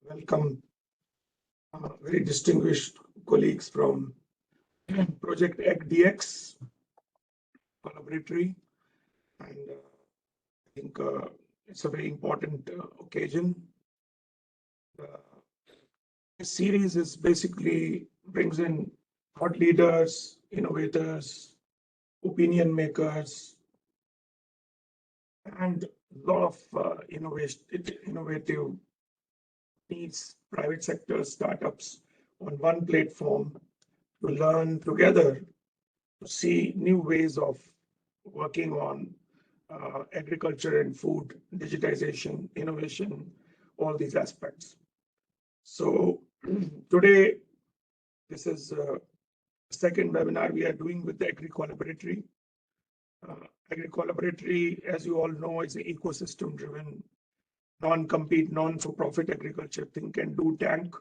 welcome very distinguished colleagues from Project AgDx Collaboratory, and I think it's a very important occasion. This series is basically brings in thought leaders, innovators, opinion makers, and a lot of innovative needs, private sector startups on one platform to learn together, to see new ways of working on agriculture and food, digitization, innovation, all these aspects. So today, this is the second webinar we are doing with the Agri Collaboratory. Agri Collaboratory, as you all know, is an ecosystem-driven, non-compete, non-for-profit agriculture think and do tank.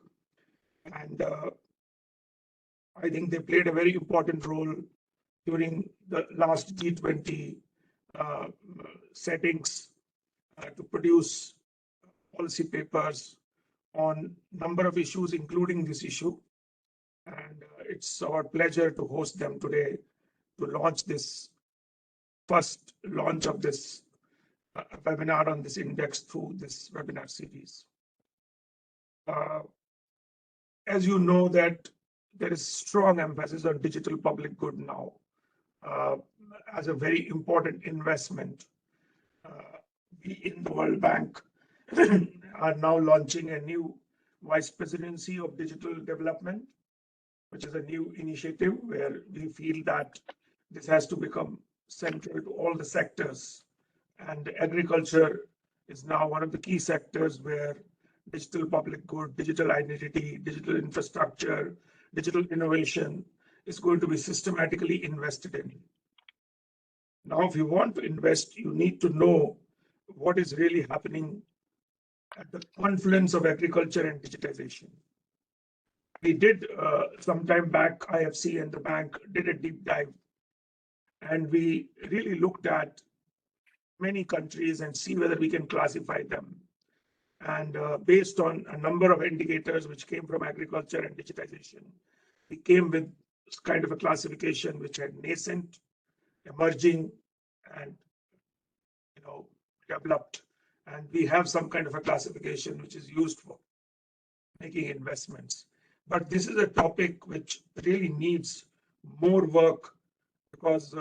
And I think they played a very important role during the last G20 settings to produce policy papers on number of issues, including this issue. And it's our pleasure to host them today to launch this first launch of this webinar on this index through this webinar series. As you know that there is strong emphasis on digital public good now as a very important investment. We in the World Bank are now launching a new Vice Presidency of Digital Development, which is a new initiative where we feel that this has to become central to all the sectors. And agriculture is now one of the key sectors where digital public good, digital identity, digital infrastructure, digital innovation is going to be systematically invested in. Now, if you want to invest, you need to know what is really happening at the confluence of agriculture and digitization. We did some time back, IFC and the bank did a deep dive, and we really looked at many countries and see whether we can classify them. And based on a number of indicators which came from agriculture and digitization, we came with kind of a classification which had nascent, emerging, and developed. And we have some kind of a classification which is used for making investments. But this is a topic which really needs more work because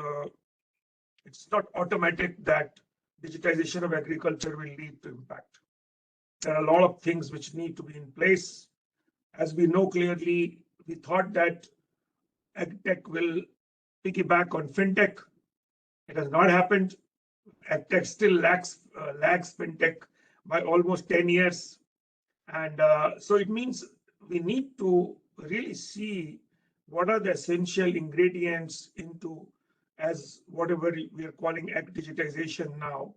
it's not automatic that digitization of agriculture will lead to impact. There are a lot of things which need to be in place. As we know clearly, we thought that AgTech will piggyback on FinTech. It has not happened. AgTech still lags FinTech by almost 10 years. And so it means we need to really see what are the essential ingredients into as whatever we are calling digitization now,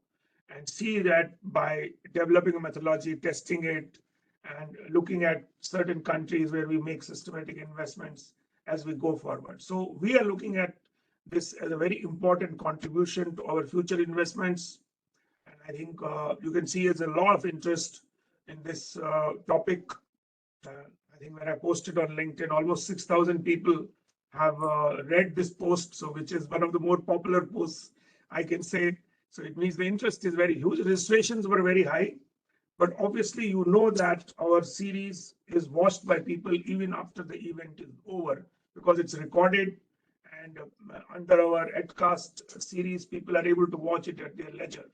and see that by developing a methodology, testing it, and looking at certain countries where we make systematic investments as we go forward. So we are looking at this as a very important contribution to our future investments. And I think you can see there's a lot of interest in this topic. I think when I posted on LinkedIn, almost 6,000 people have read this post, so which is one of the more popular posts, I can say. So it means the interest is very huge. Registrations were very high, but obviously you know that our series is watched by people even after the event is over because it's recorded, and under our Edcast series, people are able to watch it at their leisure.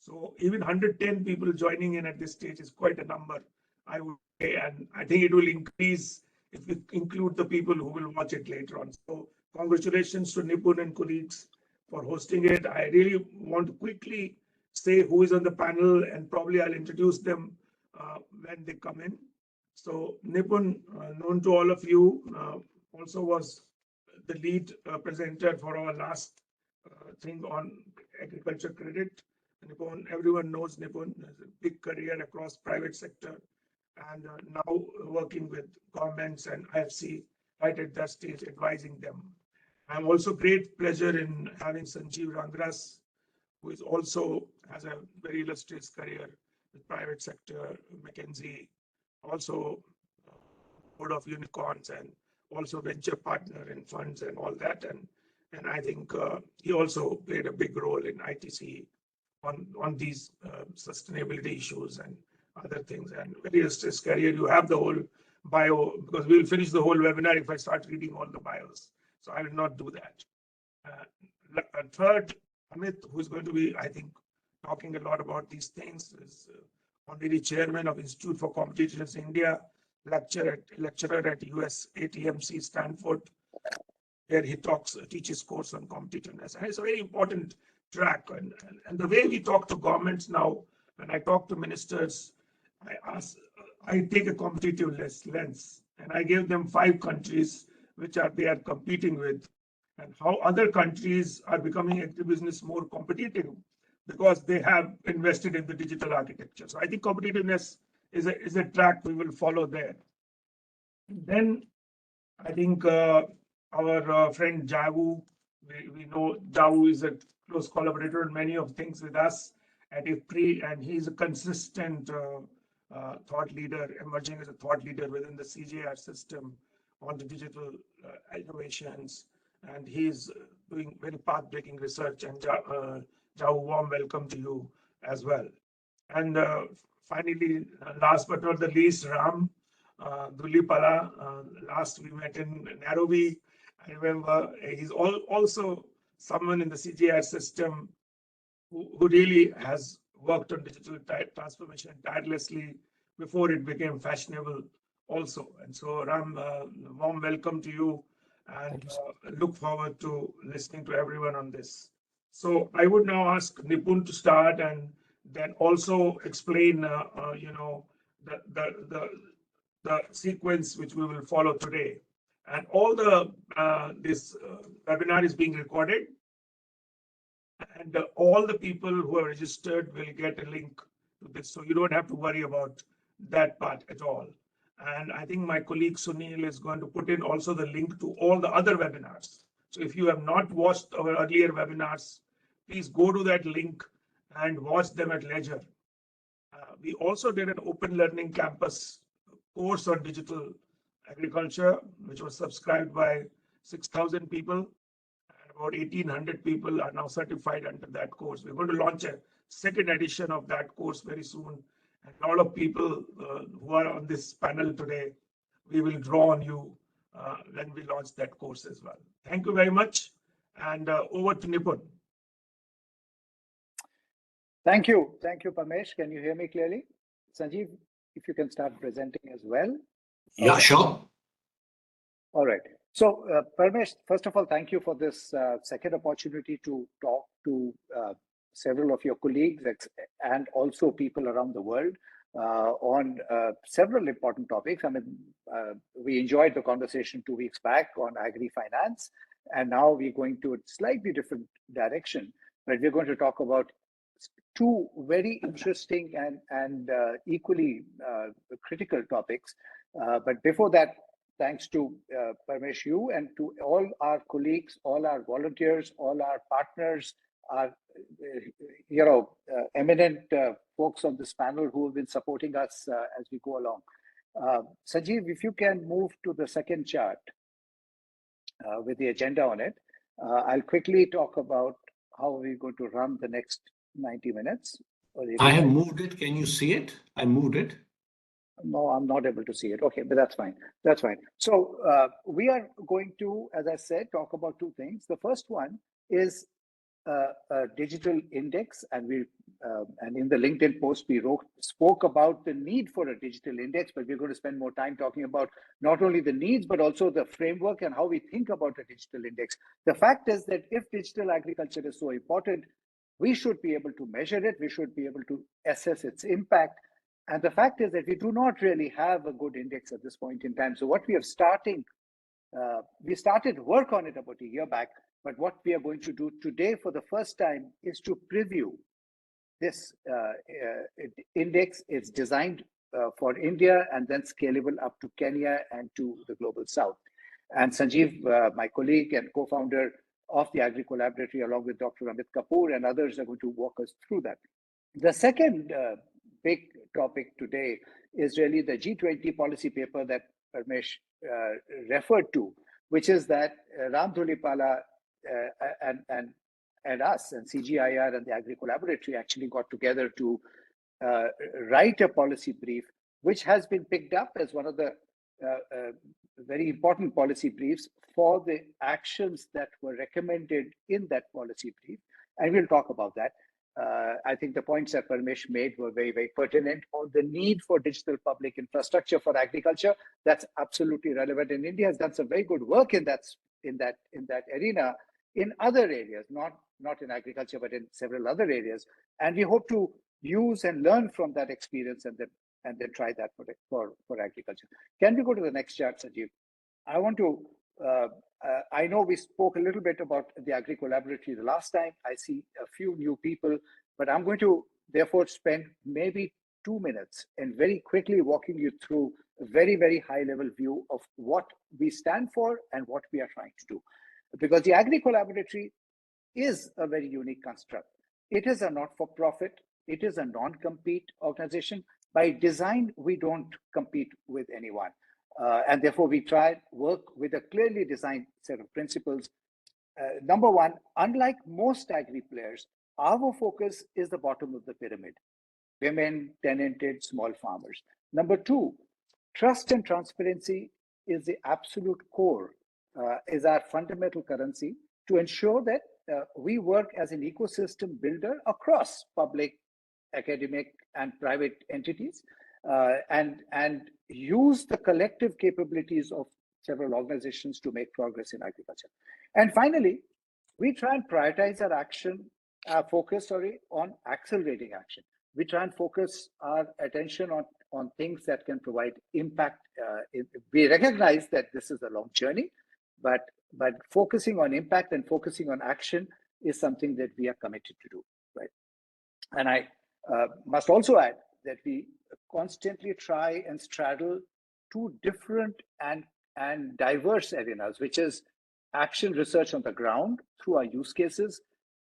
So even 110 people joining in at this stage is quite a number, I would say, and I think it will increase if we include the people who will watch it later on. So congratulations to Nipun and colleagues for hosting it. I really want to quickly say who is on the panel, and probably I'll introduce them when they come in. So Nipun, known to all of you, also was the lead presenter for our last thing on agriculture credit. Nipun, everyone knows Nipun has a big career across private sector, and now working with governments and IFC right at that stage, advising them. I'm also great pleasure in having Sanjeev Rangras, who is also has a very illustrious career with private sector, McKinsey, also board of unicorns and also venture partner in funds and all that. And I think he also played a big role in ITC on these sustainability issues and other things. And various his career, you have the whole bio, because we'll finish the whole webinar if I start reading all the bios. So I will not do that. Third, Amit, who's going to be, I think, talking a lot about these things, is honorary chairman of Institute for Competitiveness India, lecturer at US ATMC Stanford, where he teaches course on competitiveness. And it's a very important track. And the way we talk to governments now, when I talk to ministers, I take a competitiveness lens, and I give them 5 countries which they are competing with, and how other countries are becoming agribusiness more competitive because they have invested in the digital architecture. So I think competitiveness is a track we will follow there. And then I think our friend Jawu, we know Jawu is a close collaborator in many of things with us at IFC, and he's a consistent thought leader, emerging as a thought leader within the CGIAR system on the digital innovations, and he's doing very path-breaking research. And Jawu, warm welcome to you as well. And finally, last but not the least, Ram Dulipala. Last we met in Nairobi. I remember he's also someone in the CGI system who really has worked on digital transformation tirelessly before it became fashionable also. And so Ram, warm welcome to you, and look forward to listening to everyone on this. So I would now ask Nipun to start, and then also explain, the sequence which we will follow today. And all this webinar is being recorded, and all the people who are registered will get a link to this, so you don't have to worry about that part at all. And I think my colleague Sunil is going to put in also the link to all the other webinars. So if you have not watched our earlier webinars, please go to that link and watch them at leisure. We also did an open learning campus course on digital agriculture, which was subscribed by 6,000 people, and about 1,800 people are now certified under that course. We're going to launch a second edition of that course very soon. And a lot of people who are on this panel today, we will draw on you when we launch that course as well. Thank you very much. And over to Nipun. Thank you. Thank you, Parmesh. Can you hear me clearly? Sanjeev, if you can start presenting as well. Yeah, sure. All right. So, Parmesh, first of all, thank you for this second opportunity to talk to several of your colleagues and also people around the world on several important topics. I mean, we enjoyed the conversation 2 weeks back on agri-finance, and now we're going to a slightly different direction, but we're going to talk about 2 very interesting and equally critical topics. But before that, thanks to Parmesh, you, and to all our colleagues, all our volunteers, all our partners, our eminent folks on this panel who have been supporting us as we go along. Sanjeev, if you can move to the second chart with the agenda on it, I'll quickly talk about how we're going to run the next 90 minutes. I have moved it. Can you see it? I moved it. No, I'm not able to see it. Okay, but that's fine. That's fine. So we are going to, as I said, talk about 2 things. The first one is a digital index, and in the LinkedIn post we spoke about the need for a digital index, but we're going to spend more time talking about not only the needs but also the framework and how we think about a digital index. The fact is that if digital agriculture is so important, we should be able to measure it, we should be able to assess its impact. And the fact is that we do not really have a good index at this point in time. So what we started work on it about a year back, but what we are going to do today for the first time is to preview this index. It's designed for India and then scalable up to Kenya and to the global south. And Sanjeev, my colleague and co-founder of the Agri Collaboratory, along with Dr. Amit Kapoor and others, are going to walk us through that. The second big topic today is really the G20 policy paper that Parmesh referred to, which is that Ram Dhulipala and us and CGIAR and the Agri Collaboratory actually got together to write a policy brief, which has been picked up as one of the very important policy briefs for the actions that were recommended in that policy brief. And we'll talk about that. I think the points that Parmesh made were very, very pertinent on the need for digital public infrastructure for agriculture. That's absolutely relevant. And India has done some very good work in that arena in other areas, not in agriculture, but in several other areas. And we hope to use and learn from that experience and then try that for agriculture. Can we go to the next chart, Sanjeev? I want to, I know we spoke a little bit about the Agri Collaboratory the last time. I see a few new people, but I'm going to therefore spend maybe 2 minutes and very quickly walking you through a very, very high level view of what we stand for and what we are trying to do. Because the Agri Collaboratory is a very unique construct. It is a not-for-profit, it is a non-compete organization. By design, we don't compete with anyone. And therefore, we try and work with a clearly designed set of principles. Number one, unlike most agri players, our focus is the bottom of the pyramid: women, tenanted, small farmers. Number two, trust and transparency is the absolute core, is our fundamental currency to ensure that we work as an ecosystem builder across public, academic, and private entities, and use the collective capabilities of several organizations to make progress in agriculture. And finally, we try and prioritize our action, focus on accelerating action. We try and focus our attention on things that can provide impact. We recognize that this is a long journey, but focusing on impact and focusing on action is something that we are committed to do, right? And I must also add that we constantly try and straddle two different and diverse arenas, which is action research on the ground through our use cases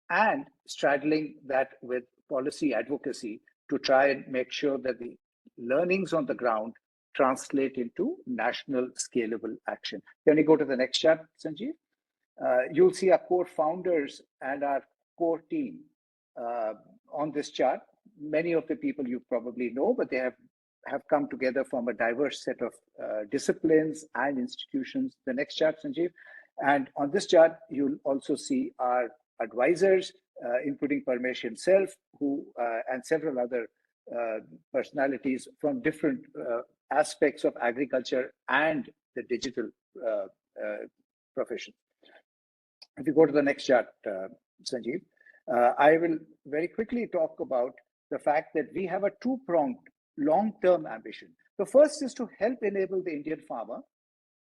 and straddling that with policy advocacy to try and make sure that the learnings on the ground translate into national scalable action. Can we go to the next chart, Sanjeev? You'll see our core founders and our core team on this chart. Many of the people you probably know, but they have come together from a diverse set of disciplines and institutions. The next chart, Sanjeev. And on this chart, you'll also see our advisors, including Parmesh himself, who and several other personalities from different aspects of agriculture and the digital profession. If you go to the next chart, Sanjeev, I will very quickly talk about the fact that we have a two-pronged long-term ambition. The first is to help enable the Indian farmer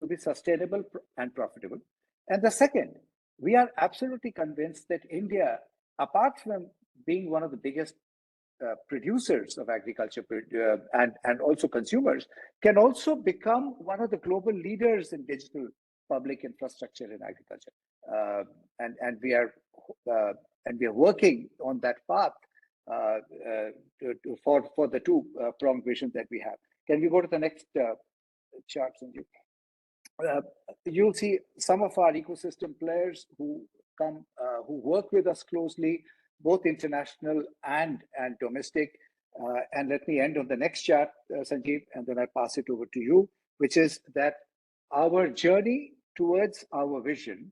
to be sustainable and profitable. And the second, we are absolutely convinced that India, apart from being one of the biggest producers of agriculture and also consumers, can also become one of the global leaders in digital public infrastructure in agriculture. And we are working on that path for the two-pronged vision that we have. Can we go to the next chart, Sanjeev? You'll see some of our ecosystem players who work with us closely, both international and domestic. And let me end on the next chart, Sanjeev, and then I'll pass it over to you, which is that our journey towards our vision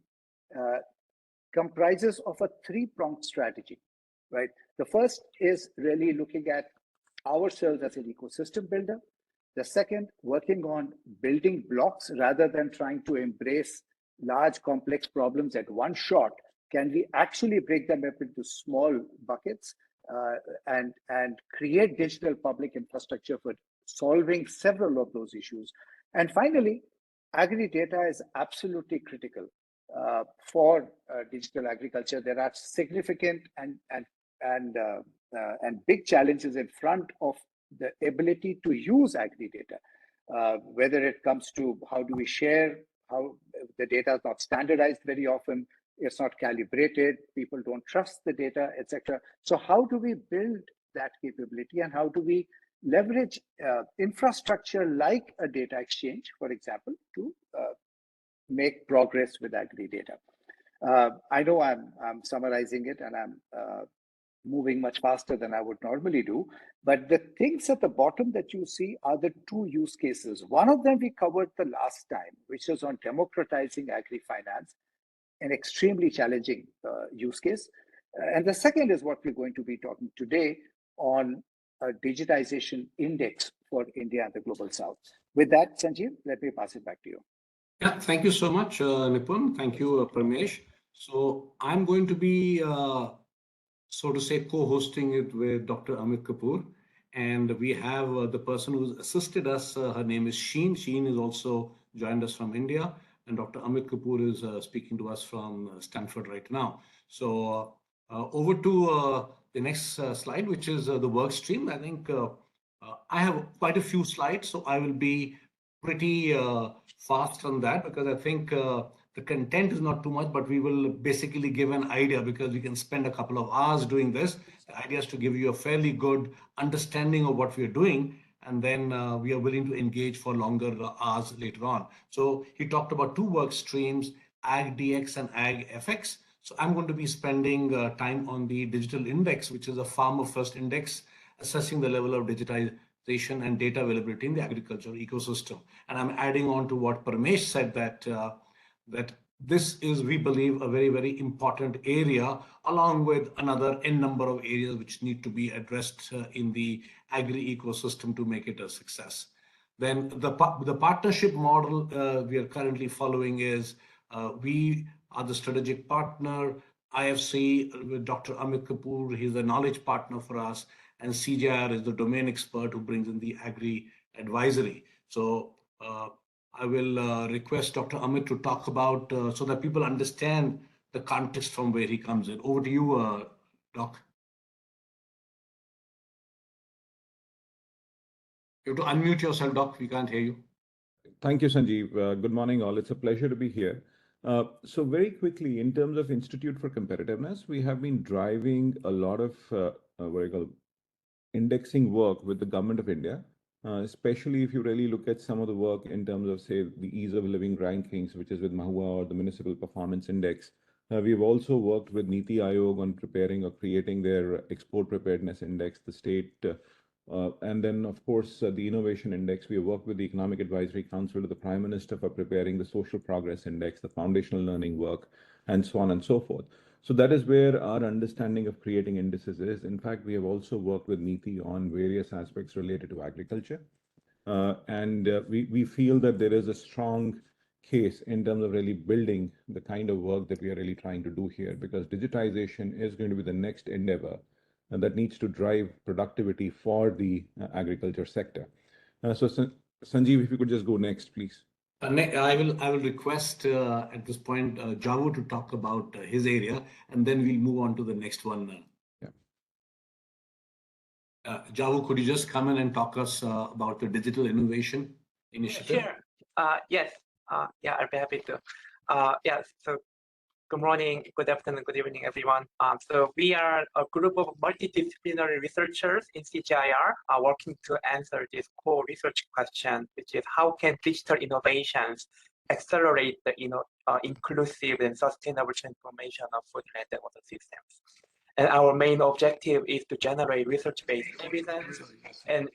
comprises of a three-pronged strategy, right? The first is really looking at ourselves as an ecosystem builder. The second, working on building blocks rather than trying to embrace large complex problems at one shot. Can we actually break them up into small buckets and create digital public infrastructure for solving several of those issues? And finally, agri data is absolutely critical for digital agriculture. There are significant and big challenges in front of the ability to use agri data, whether it comes to how do we share, how the data is not standardized very often, it's not calibrated, people don't trust the data, etc. So how do we build that capability, and how do we leverage infrastructure like a data exchange, for example, to make progress with agri data. I know I'm summarizing it, and I'm moving much faster than I would normally do, but the things at the bottom that you see are the two use cases. One of them we covered the last time, which was on democratizing agri-finance, an extremely challenging use case. And the second is what we're going to be talking today on a digitization index for India and the Global South. With that, Sanjeev, let me pass it back to you. Yeah, thank you so much, Nipun. Thank you, Pramesh. So I'm going to be, so to say, co-hosting it with Dr. Amit Kapoor. And we have the person who's assisted us. Her name is Sheen. Sheen is also joined us from India. And Dr. Amit Kapoor is speaking to us from Stanford right now. So over to the next slide, which is the work stream. I think I have quite a few slides, so I will be pretty fast on that, because I think the content is not too much, but we will basically give an idea, because we can spend a couple of hours doing this. The idea is to give you a fairly good understanding of what we are doing, and then we are willing to engage for longer hours later on. So he talked about two work streams, AgDx and AgFX. So I'm going to be spending time on the digital index, which is a farmer first index, assessing the level of digitization and data availability in the agricultural ecosystem. And I'm adding on to what Paramesh said, that that this is, we believe, a very, very important area, along with another n number of areas which need to be addressed in the agri ecosystem to make it a success. Then the partnership model we are currently following is we are the strategic partner, IFC with Dr. Amit Kapoor, he's a knowledge partner for us, and CGIAR is the domain expert who brings in the agri advisory. So I will request Dr. Amit to talk about so that people understand the context from where he comes in. Over to you, Doc. You have to unmute yourself, Doc. We can't hear you. Thank you, Sanjeev. Good morning, all. It's a pleasure to be here. So very quickly, in terms of Institute for Competitiveness, we have been driving a lot of what I call indexing work with the Government of India, especially if you really look at some of the work in terms of, say, the ease of living rankings, which is with Mahua, or the Municipal Performance Index. We've also worked with Niti Aayog on preparing or creating their Export Preparedness Index, the state, and then, of course, the Innovation Index. We have worked with the Economic Advisory Council to the Prime Minister for preparing the Social Progress Index, the foundational learning work, and so on and so forth. So that is where our understanding of creating indices is. In fact, we have also worked with Niti on various aspects related to agriculture. We feel that there is a strong case in terms of really building the kind of work that we are really trying to do here, because digitization is going to be the next endeavor that needs to drive productivity for the agriculture sector. So Sanjeev, if you could just go next, please. I will request at this point Javu to talk about his area, and then we'll move on to the next one. Javu, could you just come in and talk us about the Digital Innovation Initiative? Sure. Yes. Yeah, I'd be happy to. Yeah. So good morning, good afternoon, good evening, everyone. So we are a group of multidisciplinary researchers in CGIAR working to answer this core research question, which is how can digital innovations accelerate the inclusive and sustainable transformation of food, land, and water systems. And our main objective is to generate research-based evidence and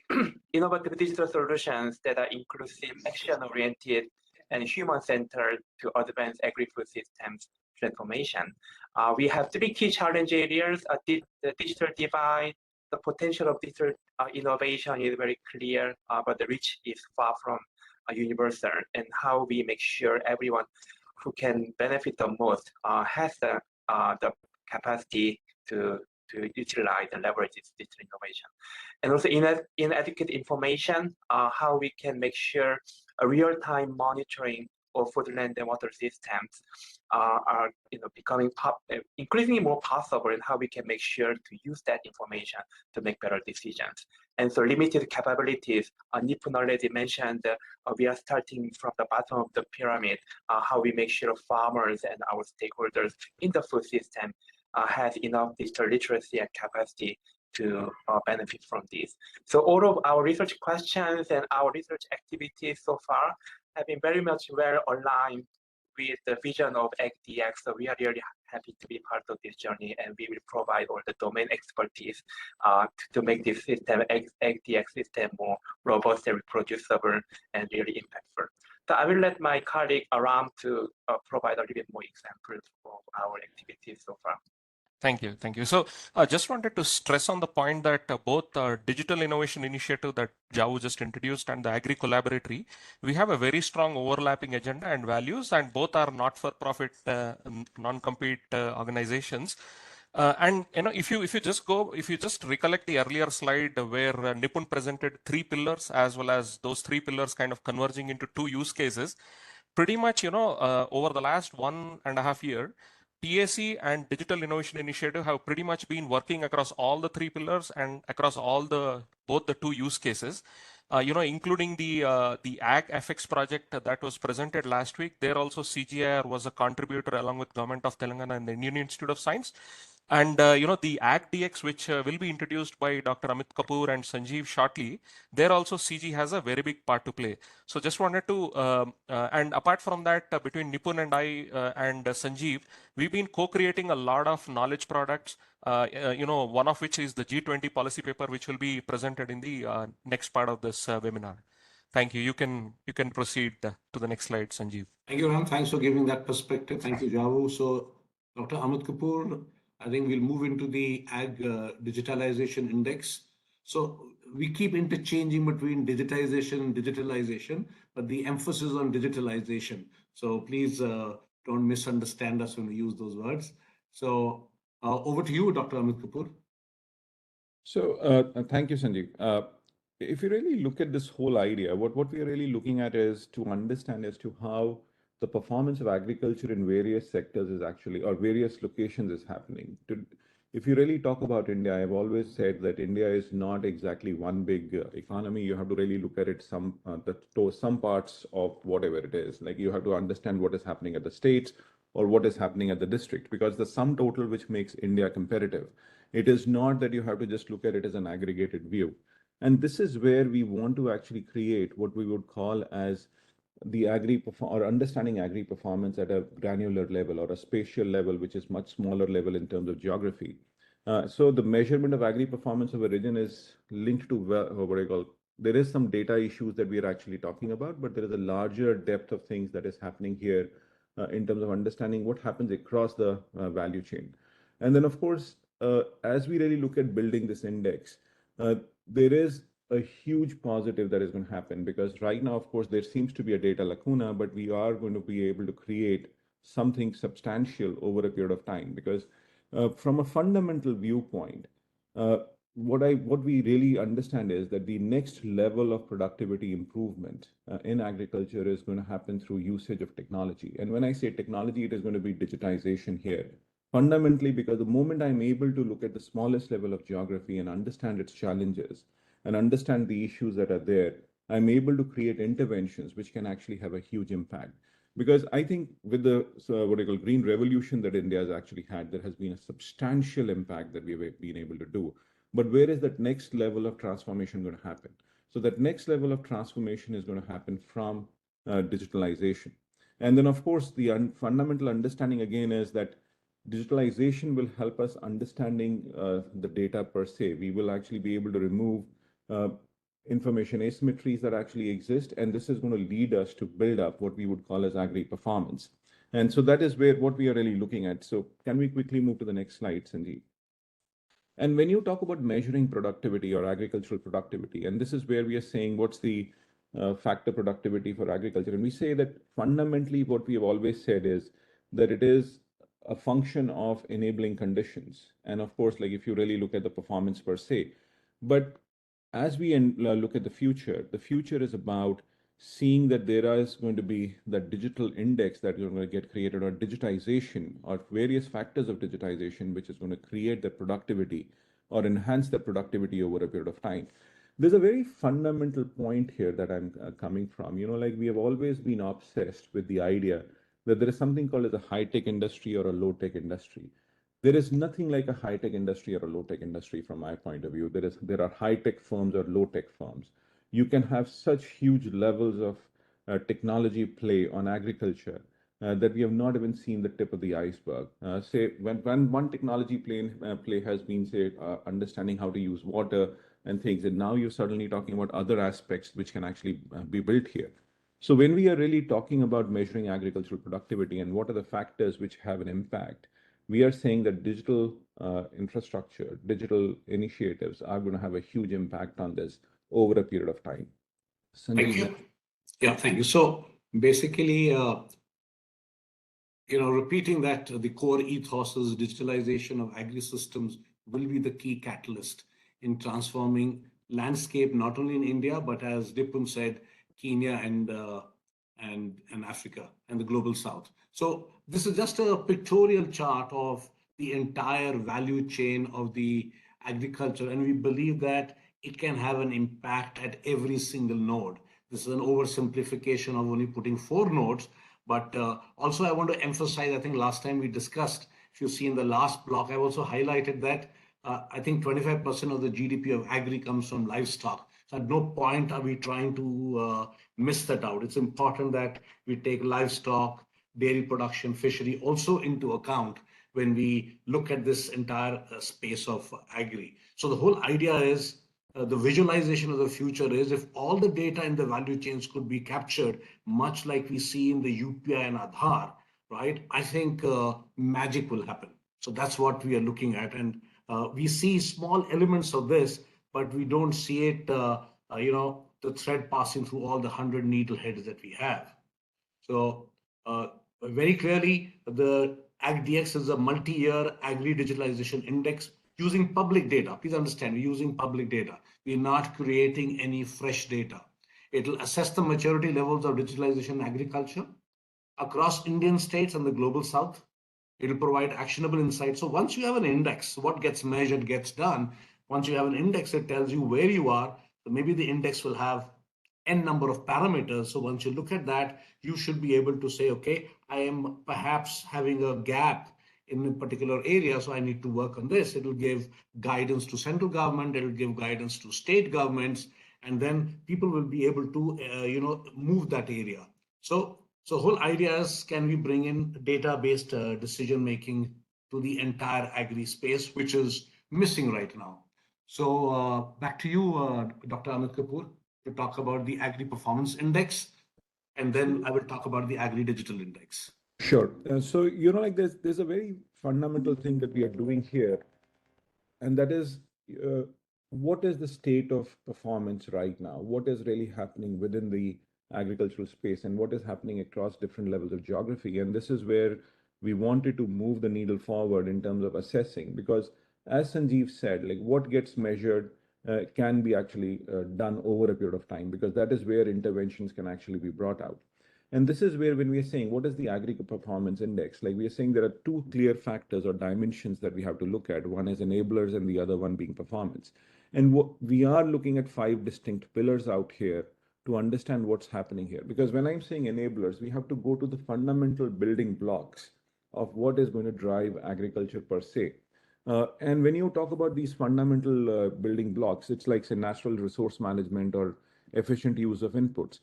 innovative digital solutions that are inclusive, action-oriented, and human-centered to advance agri-food systems transformation. We have three key challenge areas: the digital divide. The potential of digital innovation is very clear, but the reach is far from universal. And how we make sure everyone who can benefit the most has the capacity to utilize and leverage this digital innovation. And also inadequate information, how we can make sure a real-time monitoring of food, land, and water systems are becoming increasingly more possible, and how we can make sure to use that information to make better decisions. And so limited capabilities, Nipun already mentioned, we are starting from the bottom of the pyramid, how we make sure farmers and our stakeholders in the food system has enough digital literacy and capacity to benefit from this. So all of our research questions and our research activities so far have been very much well aligned with the vision of AgDx. So we are really happy to be part of this journey, and we will provide all the domain expertise to make this system, AgDx system, more robust and reproducible and really impactful. So I will let my colleague Aram to provide a little bit more examples of our activities so far. Thank you. Thank you. So I just wanted to stress on the point that both the Digital Innovation Initiative that Jau just introduced and the Agri Collaboratory, we have a very strong overlapping agenda and values, and both are not-for-profit, non-compete organizations. And if you just recollect the earlier slide where Nipun presented 3 pillars, as well as those 3 pillars kind of converging into 2 use cases, pretty much over the last 1.5 years, TAC and Digital Innovation Initiative have pretty much been working across all the 3 pillars and across both the 2 use cases. Including the AgFX project that was presented last week. There also CGIAR was a contributor along with Government of Telangana and the Indian Institute of Science. And the AgDx, which will be introduced by Dr. Amit Kapoor and Sanjeev shortly, there also CG has a very big part to play. So just wanted to, and apart from that, between Nipun and I and Sanjeev, we've been co-creating a lot of knowledge products, one of which is the G20 policy paper, which will be presented in the next part of this webinar. Thank you. You can proceed to the next slide, Sanjeev. Thank you, Ram. Thanks for giving that perspective. Thank you, Javu. So, Dr. Amit Kapoor, I think we'll move into the Ag Digitalization Index. So we keep interchanging between digitization and digitalization, but the emphasis on digitalization. So please don't misunderstand us when we use those words. So over to you, Dr. Amit Kapoor. So thank you, Sanjeev. If you really look at this whole idea, what we are really looking at is to understand as to how the performance of agriculture in various sectors is actually, or various locations is happening. If you really talk about India, I've always said that India is not exactly one big economy. You have to really look at it some parts of whatever it is. Like you have to understand what is happening at the states or what is happening at the district, because the sum total which makes India competitive. It is not that you have to just look at it as an aggregated view. And this is where we want to actually create what we would call as the understanding agri performance at a granular level or a spatial level, which is much smaller level in terms of geography. So the measurement of agri performance of a region is linked to what I call, there is some data issues that we are actually talking about, but there is a larger depth of things that is happening here in terms of understanding what happens across the value chain. And then, of course, as we really look at building this index, there is a huge positive that is going to happen, because right now, of course, there seems to be a data lacuna, but we are going to be able to create something substantial over a period of time. Because from a fundamental viewpoint, what we really understand is that the next level of productivity improvement in agriculture is going to happen through usage of technology. And when I say technology, it is going to be digitization here. Fundamentally, because the moment I'm able to look at the smallest level of geography and understand its challenges and understand the issues that are there, I'm able to create interventions which can actually have a huge impact. Because I think with the what I call green revolution that India has actually had, there has been a substantial impact that we've been able to do. But where is that next level of transformation going to happen? So that next level of transformation is going to happen from digitalization. And then, of course, the fundamental understanding again is that digitalization will help us understanding the data per se. We will actually be able to remove information asymmetries that actually exist, and this is going to lead us to build up what we would call as agri performance. And so that is what we are really looking at. So can we quickly move to the next slide, Sanjeev? And when you talk about measuring productivity or agricultural productivity, and this is where we are saying what's the factor productivity for agriculture, and we say that fundamentally what we have always said is that it is a function of enabling conditions. And of course, like if you really look at the performance per se, but as we look at the future is about seeing that there is going to be that digital index that is going to get created, or digitization, or various factors of digitization, which is going to create the productivity or enhance the productivity over a period of time. There's a very fundamental point here that I'm coming from. Like we have always been obsessed with the idea that there is something called as a high-tech industry or a low-tech industry. there is nothing like a high-tech industry or a low-tech industry from my point of view. There are high-tech firms or low-tech firms. You can have such huge levels of technology play on agriculture that we have not even seen the tip of the iceberg. Say when one technology play has been, say, understanding how to use water and things, and now you're suddenly talking about other aspects which can actually be built here. So when we are really talking about measuring agricultural productivity and what are the factors which have an impact, we are saying that digital infrastructure, digital initiatives are going to have a huge impact on this over a period of time. Sanjeev. Thank you. Yeah, thank you. So basically, repeating that the core ethos is digitalization of agri-systems will be the key catalyst in transforming landscape, not only in India, but as Nipun said, Kenya and Africa and the global South. So this is just a pictorial chart of the entire value chain of the agriculture, and we believe that it can have an impact at every single node. This is an oversimplification of only putting 4 nodes, but also I want to emphasize, I think last time we discussed, if you see in the last block, I also highlighted that I think 25% of the GDP of agri comes from livestock. So at no point are we trying to miss that out. It's important that we take livestock, dairy production, fishery also into account when we look at this entire space of agri. So the whole idea is the visualization of the future is if all the data in the value chains could be captured, much like we see in the UPI and Aadhaar, right? I think magic will happen. So that's what we are looking at. And we see small elements of this, but we don't see it, the thread passing through all the 100 needle heads that we have. So very clearly, the AgDx is a multi-year agri-digitalization index using public data. Please understand, we're using public data. We're not creating any fresh data. It'll assess the maturity levels of digitalization in agriculture across Indian states and the global South. It'll provide actionable insights. So once you have an index, what gets measured gets done. Once you have an index, it tells you where you are. So maybe the index will have n number of parameters. So once you look at that, you should be able to say, okay, I am perhaps having a gap in a particular area, so I need to work on this. It will give guidance to central government, it will give guidance to state governments, and then people will be able to, move that area. So whole idea is, can we bring in data-based decision-making to the entire agri space, which is missing right now. So back to you, Dr. Amit Kapoor, to talk about the Agri Performance Index, and then I will talk about the Agri Digital Index. Sure. So, there's a very fundamental thing that we are doing here, and that is what is the state of performance right now? What is really happening within the agricultural space, and what is happening across different levels of geography? And this is where we wanted to move the needle forward in terms of assessing, because as Sanjeev said, like what gets measured can be actually done over a period of time, because that is where interventions can actually be brought out. And this is where, when we are saying what is the Agri Performance Index, like we are saying there are 2 clear factors or dimensions that we have to look at. One is enablers and the other one being performance. And we are looking at 5 distinct pillars out here to understand what's happening here. Because when I'm saying enablers, we have to go to the fundamental building blocks of what is going to drive agriculture per se. And when you talk about these fundamental building blocks, it's like, say, natural resource management or efficient use of inputs.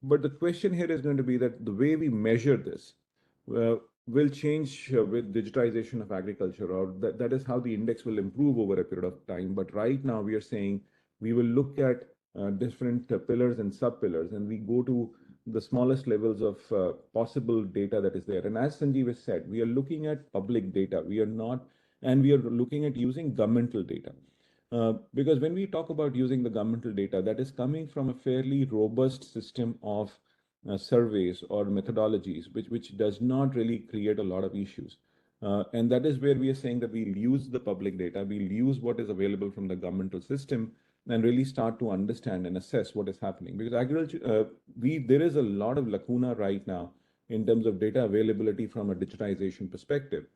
But the question here is going to be that the way we measure this will change with digitization of agriculture, or that is how the index will improve over a period of time. But right now we are saying we will look at different pillars and sub-pillars, and we go to the smallest levels of possible data that is there. And as Sanjeev has said, we are looking at public data. We are looking at using governmental data. Because when we talk about using the governmental data, that is coming from a fairly robust system of surveys or methodologies, which does not really create a lot of issues. And that is where we are saying that we'll use the public data, we'll use what is available from the governmental system, and really start to understand and assess what is happening. Because agriculture, there is a lot of lacuna right now in terms of data availability from a digitization perspective.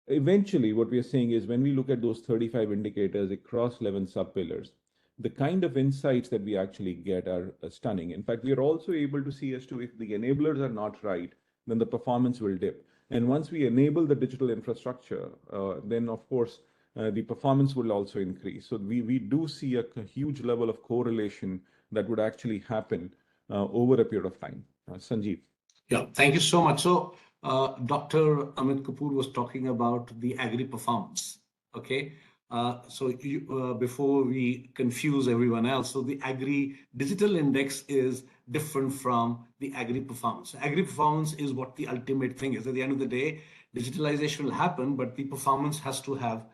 Eventually, what we are saying is when we look at those 35 indicators across 11 sub-pillars, the kind of insights that we actually get are stunning. In fact, we are also able to see as to if the enablers are not right, then the performance will dip. And once we enable the digital infrastructure, then of course, the performance will also increase. So we do see a huge level of correlation that would actually happen over a period of time. Sanjeev. Yeah, thank you so much. So Dr. Amit Kapoor was talking about the agri performance. Okay. Before we confuse everyone else, so the agri digital index is different from the agri performance. Agri performance is what the ultimate thing is. At the end of the day, digitalization will happen, but the performance has to have,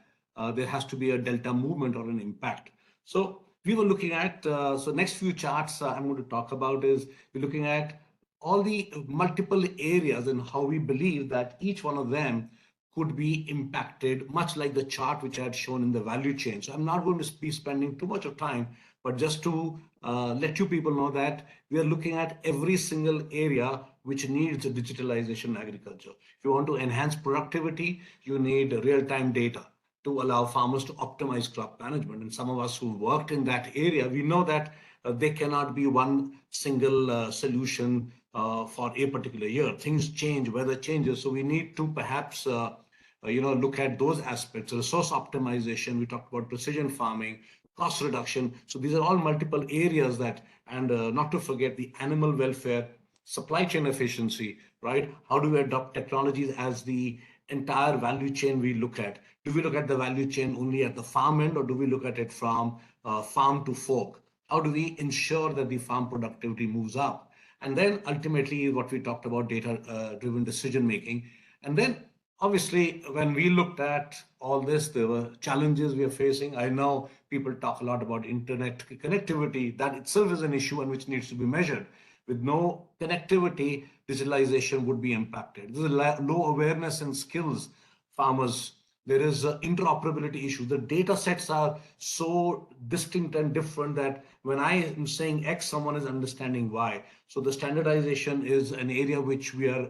there has to be a delta movement or an impact. So we were looking at, so next few charts I'm going to talk about is we're looking at all the multiple areas and how we believe that each one of them could be impacted, much like the chart which I had shown in the value chain. So I'm not going to be spending too much of time, but just to let you people know that we are looking at every single area which needs digitalization in agriculture. If you want to enhance productivity, you need real-time data to allow farmers to optimize crop management. And some of us who worked in that area, we know that there cannot be one single solution for a particular year. Things change, weather changes. So we need to perhaps look at those aspects. Resource optimization, we talked about precision farming, cost reduction. So these are all multiple areas that, and not to forget the animal welfare, supply chain efficiency, right? How do we adopt technologies as the entire value chain we look at? Do we look at the value chain only at the farm end, or do we look at it from farm to fork? How do we ensure that the farm productivity moves up? And then ultimately what we talked about, data driven decision making. And then obviously when we looked at all this, there were challenges we are facing. I know people talk a lot about internet connectivity. That itself is an issue and which needs to be measured. With no connectivity, digitalization would be impacted. There's a low awareness and skills farmers. There is interoperability issue. The data sets are so distinct and different that when I am saying X, someone is understanding Y. So the standardization is an area which we are,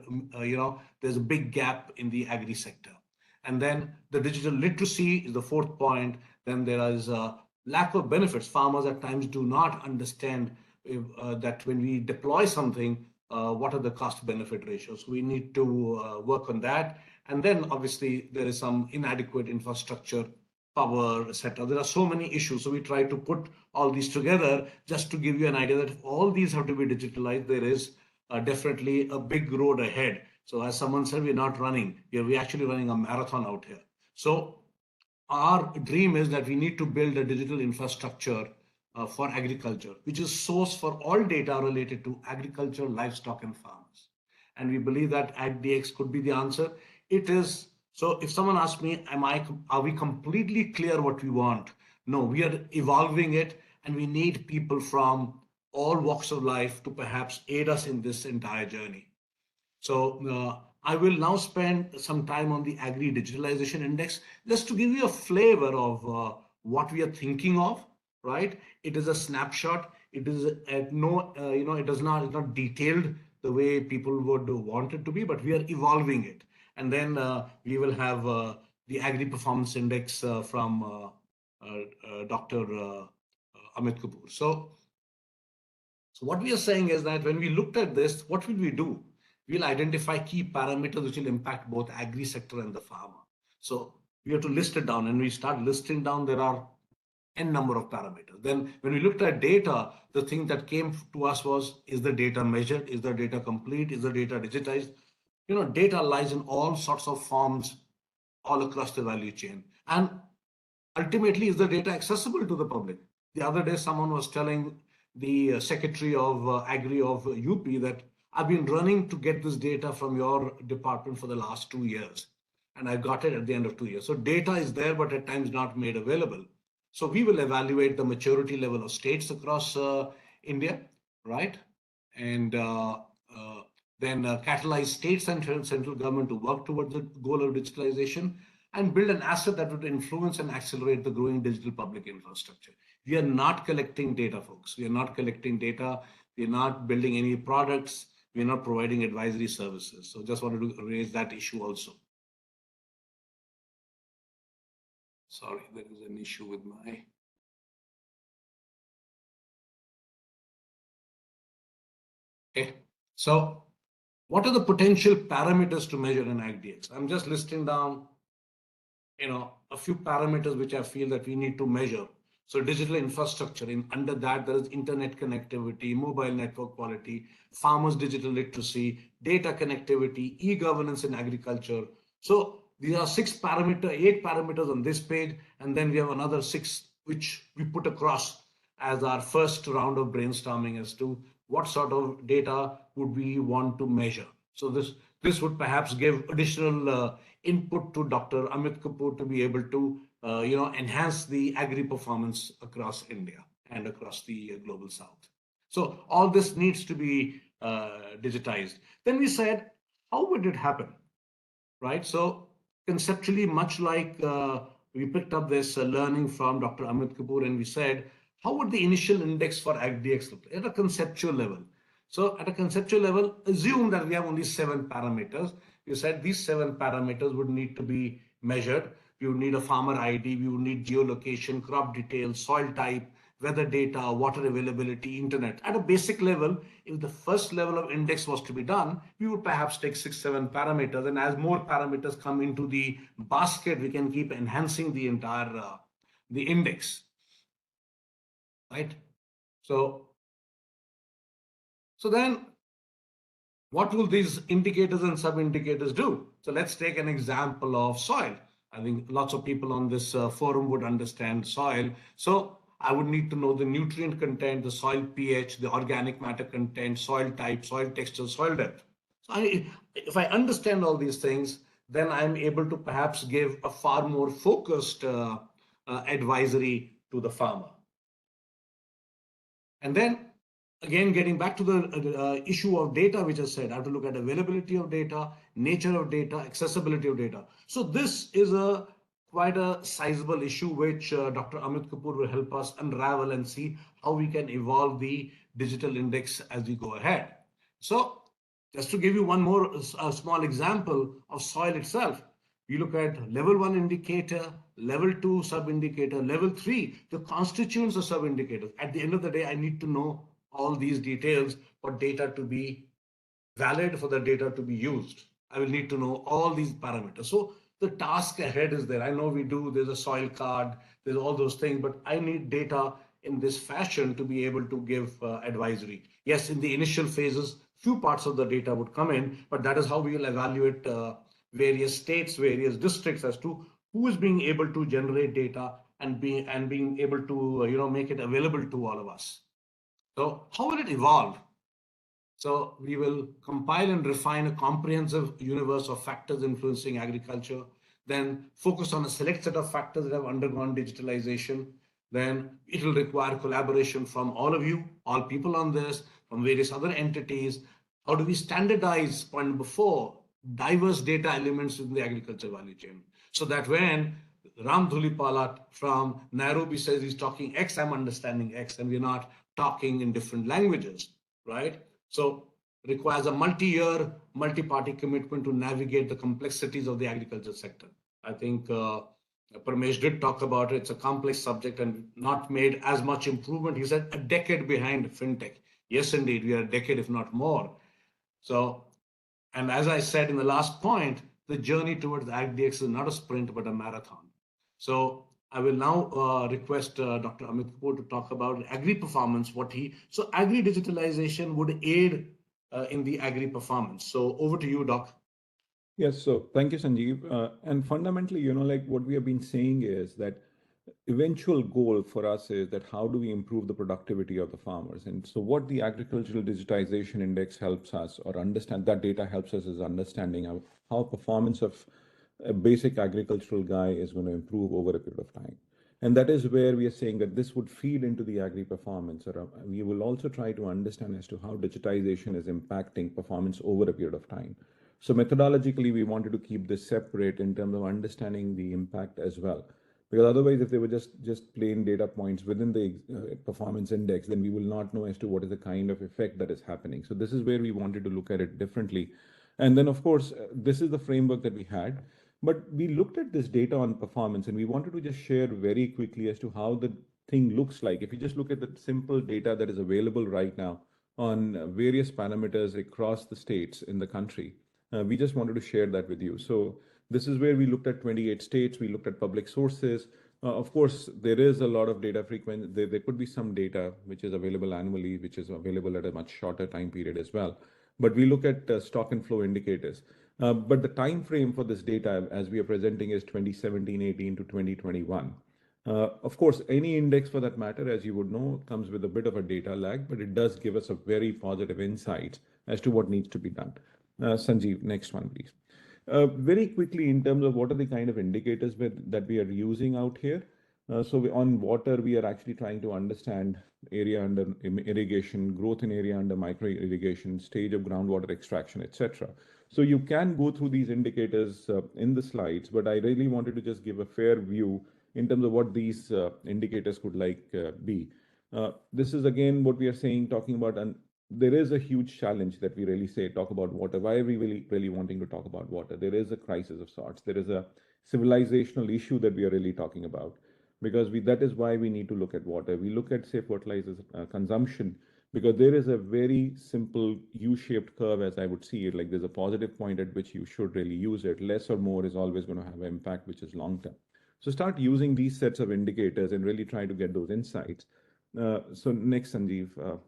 there's a big gap in the agri sector. And then the digital literacy is the fourth point. Then there is a lack of benefits. Farmers at times do not understand that when we deploy something, what are the cost benefit ratios? We need to work on that. And then obviously there is some inadequate infrastructure, power, etc. There are so many issues. So we try to put all these together just to give you an idea that if all these have to be digitalized, there is definitely a big road ahead. So as someone said, we're not running. We're actually running a marathon out here. So our dream is that we need to build a digital infrastructure for agriculture, which is source for all data related to agriculture, livestock, and farmers. And we believe that AgDx could be the answer. It is. So if someone asks me, are we completely clear what we want? No, we are evolving it, and we need people from all walks of life to perhaps aid us in this entire journey. So I will now spend some time on the Agri Digitalization Index, just to give you a flavor of what we are thinking of, right? It is a snapshot. It is it is not detailed the way people would want it to be, but we are evolving it. And then we will have the Agri Performance Index from Dr. Amit Kapoor. So what we are saying is that when we looked at this, what will we do? We'll identify key parameters which will impact both agri sector and the farmer. So we have to list it down, and we start listing down, there are n number of parameters. Then when we looked at data, the thing that came to us was, is the data measured? Is the data complete? Is the data digitized? Data lies in all sorts of forms all across the value chain. And ultimately, is the data accessible to the public? The other day, someone was telling the Secretary of Agri of UP that I've been running to get this data from your department for the last 2 years, and I got it at the end of 2 years. So data is there, but at times not made available. So we will evaluate the maturity level of states across India, right? And then catalyze states and central government to work towards the goal of digitalization, and build an asset that would influence and accelerate the growing digital public infrastructure. We are not collecting data, folks. We are not collecting data. We are not building any products. We are not providing advisory services. So just wanted to raise that issue also. Sorry, there is an issue with my... Okay, so what are the potential parameters to measure in AgDx? I'm just listing down, a few parameters which I feel that we need to measure. So digital infrastructure, under that there is internet connectivity, mobile network quality, farmers' digital literacy, data connectivity, e-governance in agriculture. So these are 8 parameters on this page, and then we have another 6 which we put across as our first round of brainstorming as to what sort of data would we want to measure. So this would perhaps give additional input to Dr. Amit Kapoor to be able to enhance the agri performance across India and across the global south. So all this needs to be digitized. Then we said, how would it happen, right? So conceptually, much like we picked up this learning from Dr. Amit Kapoor, and we said, how would the initial index for AgDx look at a conceptual level? So at a conceptual level, assume that we have only 7 parameters. You said these 7 parameters would need to be measured. We would need a farmer ID, we would need geolocation, crop details, soil type, weather data, water availability, internet. At a basic level, if the first level of index was to be done, we would perhaps take 6, 7 parameters. And as more parameters come into the basket, we can keep enhancing the entire the index, right? So then what will these indicators and sub-indicators do? So let's take an example of soil. I think lots of people on this forum would understand soil. So I would need to know the nutrient content, the soil pH, the organic matter content, soil type, soil texture, soil depth. So if I understand all these things, then I'm able to perhaps give a far more focused advisory to the farmer. And then again, getting back to the issue of data, which I said, I have to look at availability of data, nature of data, accessibility of data. So this is quite a sizable issue, which Dr. Amit Kapoor will help us unravel and see how we can evolve the digital index as we go ahead. So just to give you one more small example of soil itself, we look at level 1 indicator, level 2 sub-indicator, level 3, the constituents of sub-indicators. At the end of the day, I need to know all these details for data to be valid, for the data to be used. I will need to know all these parameters. So the task ahead is there. I know there's a soil card, there's all those things, but I need data in this fashion to be able to give advisory. Yes, in the initial phases, few parts of the data would come in, but that is how we will evaluate various states, various districts as to who is being able to generate data and being able to make it available to all of us. So how will it evolve? So we will compile and refine a comprehensive universe of factors influencing agriculture, then focus on a select set of factors that have undergone digitalization. Then it will require collaboration from all of you, all people on this, from various other entities. How do we standardize, point number 4, diverse data elements in the agriculture value chain? So that when Ram Dhulipala from Nairobi says he's talking X, I'm understanding X, and we're not talking in different languages, right? So requires a multi-year, multi-party commitment to navigate the complexities of the agriculture sector. I think Parmesh did talk about it. It's a complex subject and not made as much improvement. He said a decade behind fintech. Yes, indeed, we are a decade, if not more. So, and as I said in the last point, the journey towards AgDx is not a sprint, but a marathon. So I will now request Dr. Amit Kapoor to talk about agri performance, so agri digitalization would aid in the agri performance. So over to you, Doc. Yes, so thank you, Sanjeev. And fundamentally, like what we have been saying is that eventual goal for us is that how do we improve the productivity of the farmers? And so what the agricultural digitization index helps us or understand that data helps us is understanding how performance of a basic agricultural guy is going to improve over a period of time. And that is where we are saying that this would feed into the agri performance. Or we will also try to understand as to how digitization is impacting performance over a period of time. So methodologically, we wanted to keep this separate in terms of understanding the impact as well. Because otherwise, if they were just plain data points within the performance index, then we will not know as to what is the kind of effect that is happening. So this is where we wanted to look at it differently. And then, of course, this is the framework that we had. But we looked at this data on performance, and we wanted to just share very quickly as to how the thing looks like. If you just look at the simple data that is available right now on various parameters across the states in the country. We just wanted to share that with you. So this is where we looked at 28 states. We looked at public sources. Of course, there is a lot of data frequency. There could be some data which is available annually, which is available at a much shorter time period as well. But we look at stock and flow indicators. But the time frame for this data, as we are presenting, is 2017-18 to 2021. Of course, any index for that matter, as you would know, comes with a bit of a data lag, but it does give us a very positive insight as to what needs to be done. Sanjeev, next one, please. Very quickly, in terms of what are the kind of indicators that we are using out here. On water, we are actually trying to understand area under irrigation, growth in area under micro irrigation, stage of groundwater extraction, etc. So you can go through these indicators in the slides, but I really wanted to just give a fair view in terms of what these indicators could be. This is again what we are saying, talking about, and there is a huge challenge that we really talk about water. Why are we really wanting to talk about water? There is a crisis of sorts. There is a civilizational issue that we are really talking about, because that is why we need to look at water. We look at, say, fertilizers consumption, because there is a very simple U-shaped curve, as I would see it. Like there's a positive point at which you should really use it. Less or more is always going to have an impact, which is long term. So start using these sets of indicators and really try to get those insights. So next, Sanjeev.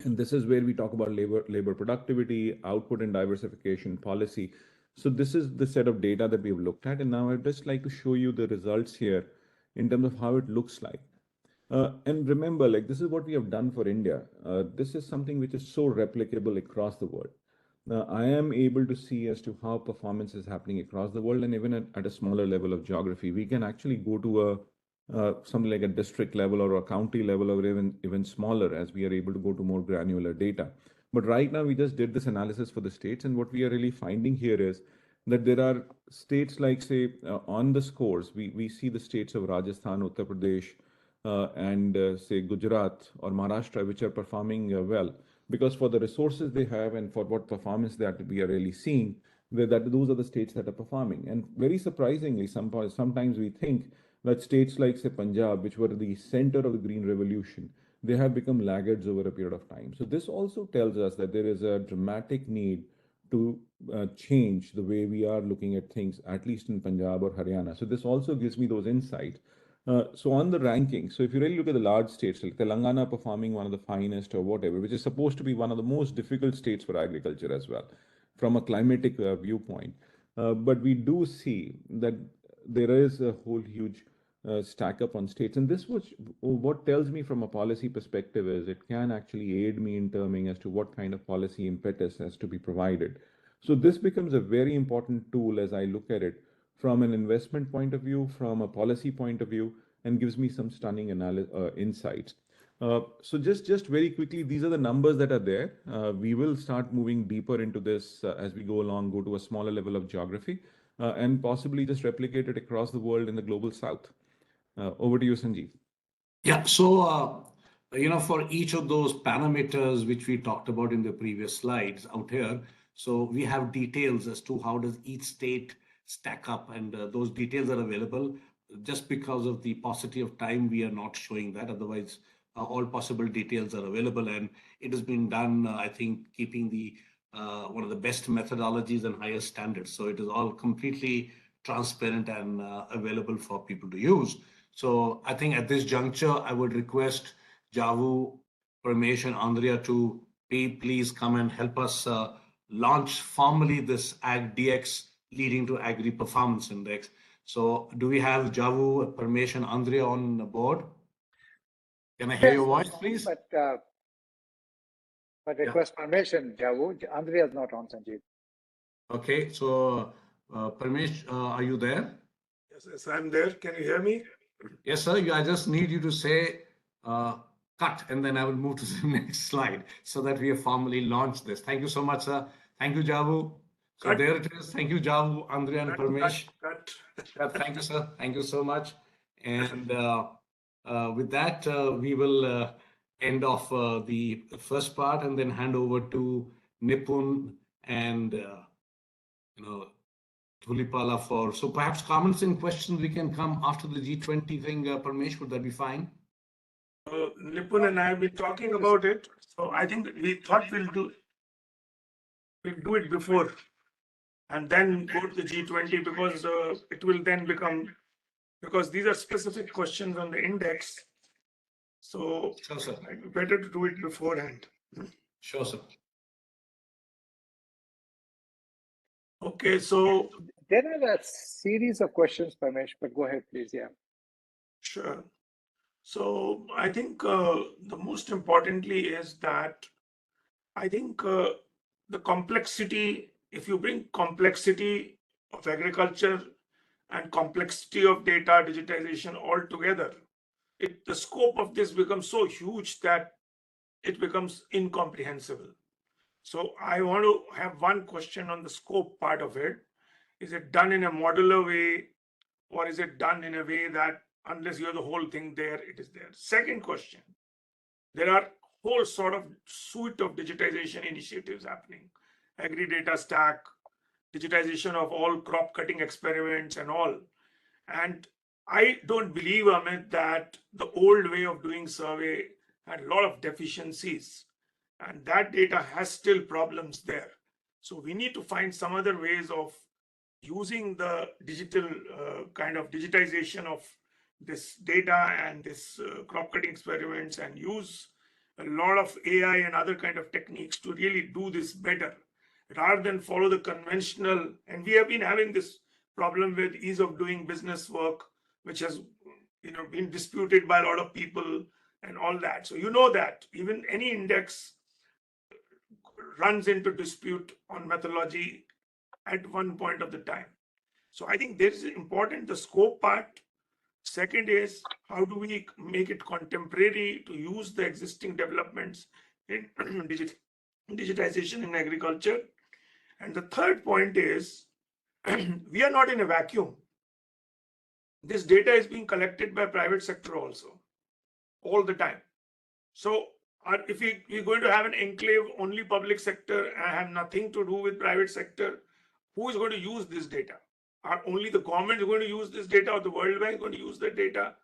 And this is where we talk about labor productivity, output and diversification policy. So this is the set of data that we've looked at. And now I'd just like to show you the results here in terms of how it looks like. And remember, like this is what we have done for India. This is something which is so replicable across the world. I am able to see as to how performance is happening across the world, and even at a smaller level of geography. We can actually go to something like a district level or a county level, or even smaller, as we are able to go to more granular data. But right now we just did this analysis for the states, and what we are really finding here is that there are states like, say, on the scores, we see the states of Rajasthan, Uttar Pradesh, and say Gujarat or Maharashtra, which are performing well, because for the resources they have and for what performance that we are really seeing, that those are the states that are performing. And very surprisingly, sometimes we think that states like, say, Punjab, which were the center of the Green Revolution, they have become laggards over a period of time. So this also tells us that there is a dramatic need to change the way we are looking at things, at least in Punjab or Haryana. So this also gives me those insights. So on the ranking, so if you really look at the large states, like Telangana performing one of the finest or whatever, which is supposed to be one of the most difficult states for agriculture as well, from a climatic viewpoint. But we do see that there is a whole huge stack up on states. And this was what tells me from a policy perspective is it can actually aid me in terming as to what kind of policy impetus has to be provided. So this becomes a very important tool as I look at it from an investment point of view, from a policy point of view, and gives me some stunning insights. So just very quickly, these are the numbers that are there. We will start moving deeper into this as we go along, go to a smaller level of geography, and possibly just replicate it across the world in the global south. Over to you, Sanjeev. Yeah, so for each of those parameters which we talked about in the previous slides out here, so we have details as to how does each state stack up, and those details are available. Just because of the paucity of time, we are not showing that. Otherwise, all possible details are available, and it has been done, I think, keeping the one of the best methodologies and highest standards. So it is all completely transparent and available for people to use. So I think at this juncture, I would request Javu, Parmesh, and Andrea to please come and help us launch formally this AgDx leading to Agri Performance Index. So do we have Javu, Parmesh, and Andrea on board? Can I hear your voice, please? But request Parmesh and Javu. Andrea is not on, Sanjeev. Okay, so Parmesh, are you there? Yes, I'm there. Can you hear me? Yes, sir. I just need you to say cut, and then I will move to the next slide so that we have formally launched this. Thank you so much, sir. Thank you, Javu. So cut. There it is. Thank you, Javu, Andrea, and Parmesh. Cut. Thank you, sir. Thank you so much. And with that, we will end off the first part and then hand over to Nipun and Dhulipala for, so perhaps comments and questions we can come after the G20 thing, Parmesh, would that be fine? Nipun and I have been talking about it. So I think we thought we'll do it before and then go to the G20 because it will then become, because these are specific questions on the index. So Sure, sir. better to do it beforehand. Sure, sir. Okay, so there are a series of questions, Parmesh, but go ahead, please. Yeah. sure. So I think the most importantly is that I think the complexity, if you bring complexity of agriculture and complexity of data digitization all together, the scope of this becomes so huge that it becomes incomprehensible. So I want to have one question on the scope part of it. Is it done in a modular way, or is it done in a way that unless you have the whole thing there, it is there? Second question, there are whole sort of suite of digitization initiatives happening, agri data stack, digitization of all crop cutting experiments and all. And I don't believe, Amit, that the old way of doing survey had a lot of deficiencies, and that data has still problems there. So we need to find some other ways of using the digital kind of digitization of this data and this crop cutting experiments, and use a lot of AI and other kind of techniques to really do this better rather than follow the conventional. And we have been having this problem with ease of doing business work, which has been disputed by a lot of people and all that. So that even any index runs into dispute on methodology at one point of the time. So I think this is important, the scope part. Second is, how do we make it contemporary to use the existing developments in digitization in agriculture? And the third point is, we are not in a vacuum. This data is being collected by private sector also, all the time. So if we're going to have an enclave only public sector and have nothing to do with private sector, who is going to use this data? Are only the government going to use this data, or the World Bank going to use the data?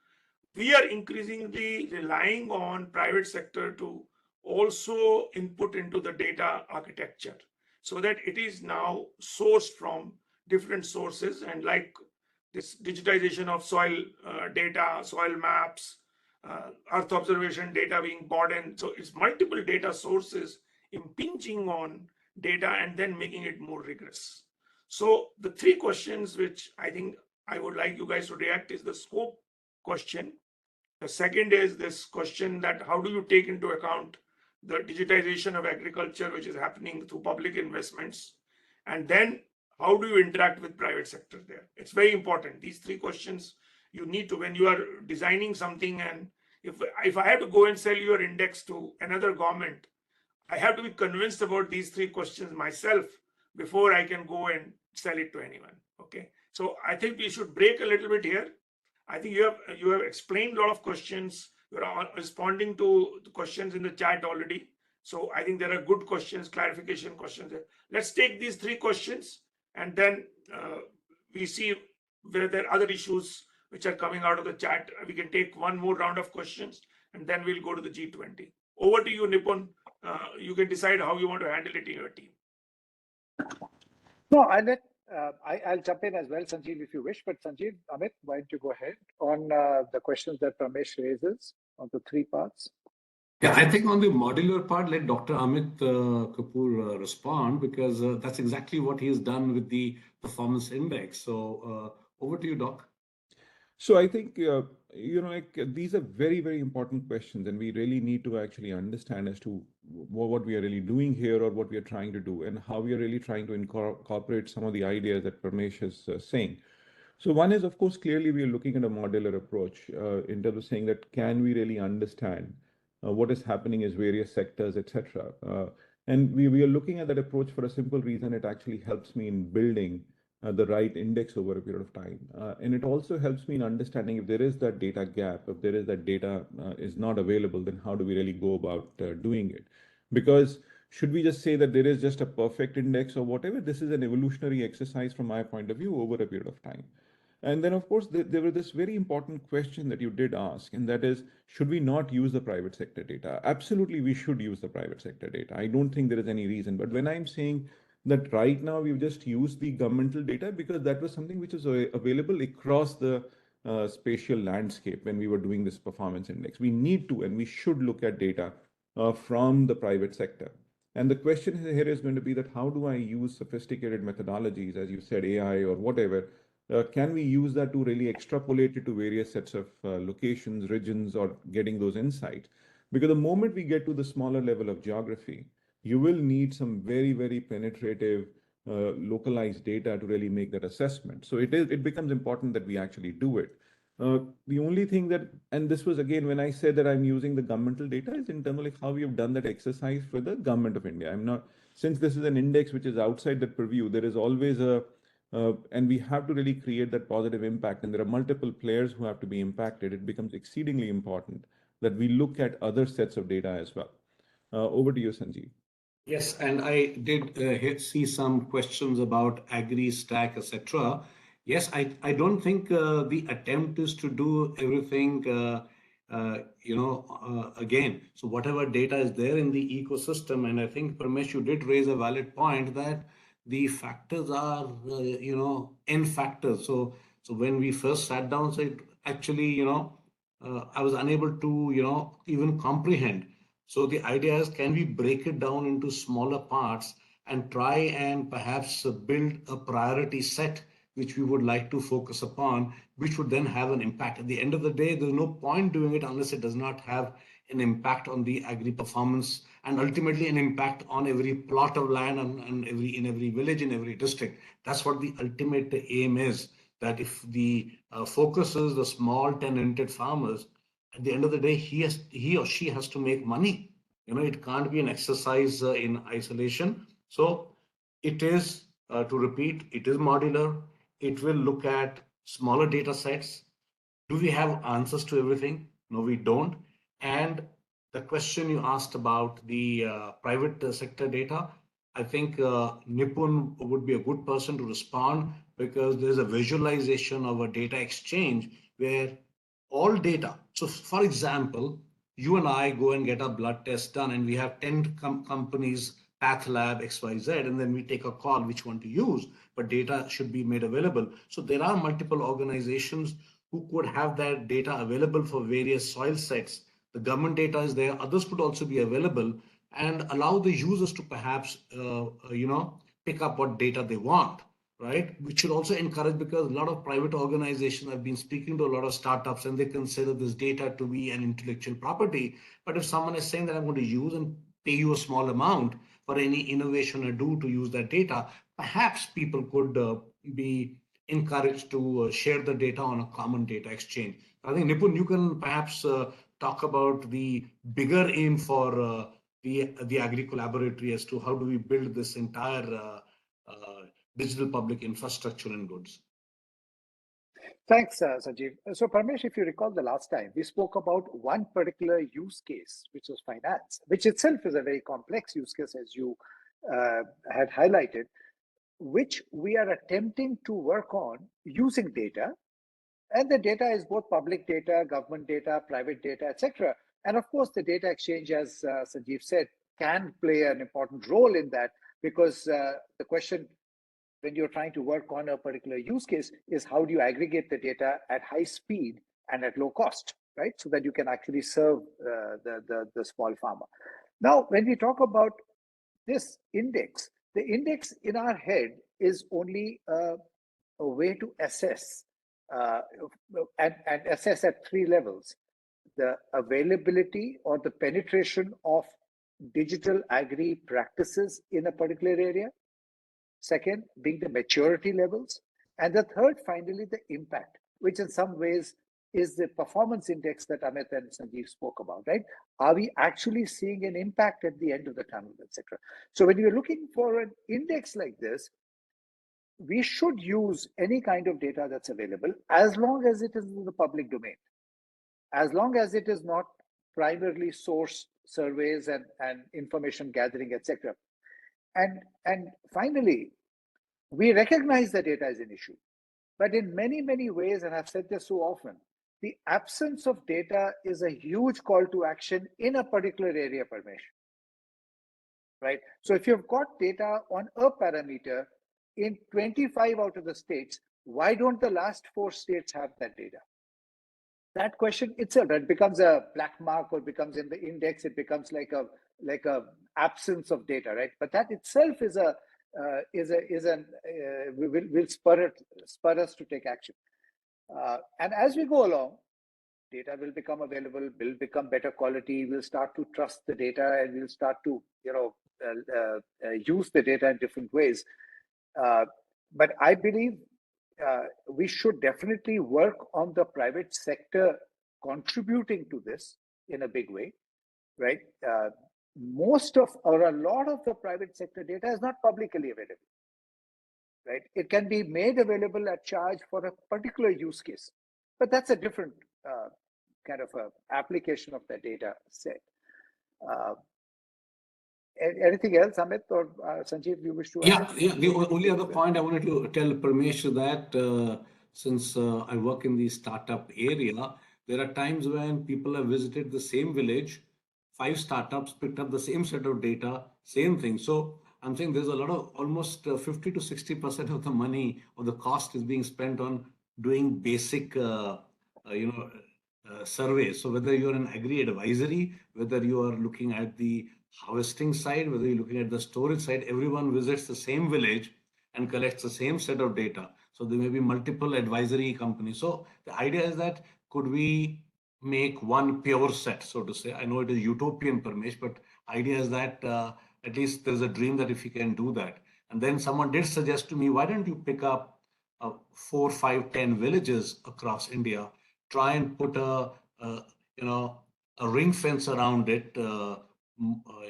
We are increasingly relying on private sector to also input into the data architecture, so that it is now sourced from different sources, and like this digitization of soil data, soil maps, earth observation data being brought in. So it's multiple data sources impinging on data and then making it more rigorous. So the three questions which I think I would like you guys to react is the scope question. The second is this question that how do you take into account the digitization of agriculture, which is happening through public investments? And then how do you interact with private sector there? It's very important. These three questions you need to, when you are designing something, and if I have to go and sell your index to another government, I have to be convinced about these three questions myself before I can go and sell it to anyone. Okay, so I think we should break a little bit here. I think you have explained a lot of questions. You're responding to the questions in the chat already. So I think there are good questions, clarification questions there. Let's take these three questions, and then we see where there are other issues which are coming out of the chat. We can take one more round of questions, and then we'll go to the G20. Over to you, Nipun. You can decide how you want to handle it in your team. No, I'll jump in as well, Sanjeev, if you wish. But Sanjeev, Amit, why don't you go ahead on the questions that Parmesh raises on the three parts? Yeah, I think on the modular part, let Dr. Amit Kapoor respond, because that's exactly what he has done with the performance index. So over to you, Doc. So I think, these are very, very important questions, and we really need to actually understand as to what we are really doing here, or what we are trying to do, and how we are really trying to incorporate some of the ideas that Parmesh is saying. So one is, of course, clearly we are looking at a modular approach in terms of saying that can we really understand what is happening in various sectors, etc. And we are looking at that approach for a simple reason. It actually helps me in building the right index over a period of time. And it also helps me in understanding if there is that data gap, if there is that data is not available, then how do we really go about doing it? Because should we just say that there is just a perfect index or whatever? This is an evolutionary exercise from my point of view over a period of time. And then, of course, there was this very important question that you did ask, and that is, should we not use the private sector data? Absolutely, we should use the private sector data. I don't think there is any reason. But when I'm saying that right now we've just used the governmental data because that was something which was available across the spatial landscape when we were doing this performance index. We need to and we should look at data from the private sector. And the question here is going to be that how do I use sophisticated methodologies, as you said, AI or whatever, can we use that to really extrapolate it to various sets of locations, regions, or getting those insights? Because the moment we get to the smaller level of geography, you will need some very, very penetrative localized data to really make that assessment. So it becomes important that we actually do it. The only thing that, and this was again when I said that I'm using the governmental data, is in terms of like how we have done that exercise for the government of India. I'm not, since this is an index which is outside that purview, there is always a and we have to really create that positive impact. And there are multiple players who have to be impacted. It becomes exceedingly important that we look at other sets of data as well. Over to you, Sanjeev. Yes, and I did see some questions about Agri stack, etc. Yes, I don't think the attempt is to do everything, again. So whatever data is there in the ecosystem, and I think Parmesh, you did raise a valid point that the factors are, n factors. So when we first sat down, so it actually, I was unable to, even comprehend. So the idea is, can we break it down into smaller parts and try and perhaps build a priority set which we would like to focus upon, which would then have an impact. At the end of the day, there's no point doing it unless it does not have an impact on the agri performance and ultimately an impact on every plot of land and in every village, in every district. That's what the ultimate aim is, that if the focus is the small tenanted farmers, at the end of the day, he or she has to make money. It can't be an exercise in isolation. So it is, to repeat, it is modular. It will look at smaller data sets. Do we have answers to everything? No, we don't. And the question you asked about the private sector data, I think Nipun would be a good person to respond, because there's a visualization of a data exchange where all data. So for example, you and I go and get a blood test done, and we have 10 companies, Path Lab, XYZ, and then we take a call which one to use, but data should be made available. So there are multiple organizations who could have that data available for various soil sets. The government data is there. Others could also be available and allow the users to perhaps, pick up what data they want, right? Which should also encourage, because a lot of private organizations have been speaking to a lot of startups and they consider this data to be an intellectual property. But if someone is saying that I'm going to use and pay you a small amount for any innovation or do to use that data, perhaps people could be encouraged to share the data on a common data exchange. I think, Nipun, you can perhaps talk about the bigger aim for the Agri Collaboratory as to how do we build this entire digital public infrastructure and goods. Thanks, Sanjeev. So, Parmesh, if you recall the last time, we spoke about one particular use case, which was finance, which itself is a very complex use case, as you had highlighted, which we are attempting to work on using data. And the data is both public data, government data, private data, etc. And of course, the data exchange, as Sanjeev said, can play an important role in that, because the question when you're trying to work on a particular use case is how do you aggregate the data at high speed and at low cost, right? So that you can actually serve the small farmer. Now, when we talk about this index, the index in our head is only a way to assess and assess at three levels: the availability or the penetration of digital agri practices in a particular area. Second, being the maturity levels. And the third, finally, the impact, which in some ways is the performance index that Amit and Sanjeev spoke about, right? Are we actually seeing an impact at the end of the tunnel, etc.? So when you're looking for an index like this, we should use any kind of data that's available, as long as it is in the public domain, as long as it is not primarily source surveys and information gathering, etc. And finally, we recognize that data is an issue. But in many, many ways, and I've said this so often, the absence of data is a huge call to action in a particular area, Parmesh. Right? So if you've got data on a parameter in 25 out of the states, why don't the last 4 states have that data? That question itself, it becomes a black mark or becomes in the index, it becomes like a absence of data, right? But that itself will spur us to take action. And as we go along, data will become available, will become better quality, we'll start to trust the data, and we'll start to use the data in different ways. But I believe we should definitely work on the private sector contributing to this in a big way, right? Most of or a lot of the private sector data is not publicly available, right? It can be made available at charge for a particular use case, but that's a different kind of a application of the data set. Anything else, Amit or Sanjeev, you wish to add? Yeah. The only other point I wanted to tell Parmesh that since I work in the startup area, there are times when people have visited the same village, 5 startups picked up the same set of data, same thing. So I'm saying there's a lot of almost 50 to 60% of the money or the cost is being spent on doing basic, surveys. So whether you're an agri advisory, whether you are looking at the harvesting side, whether you're looking at the storage side, everyone visits the same village and collects the same set of data. So there may be multiple advisory companies. So the idea is that could we make one pure set, so to say? I know it is utopian, Parmesh, but idea is that at least there's a dream that if you can do that. And then someone did suggest to me, why don't you pick up 4, 5, 10 villages across India, try and put a ring fence around it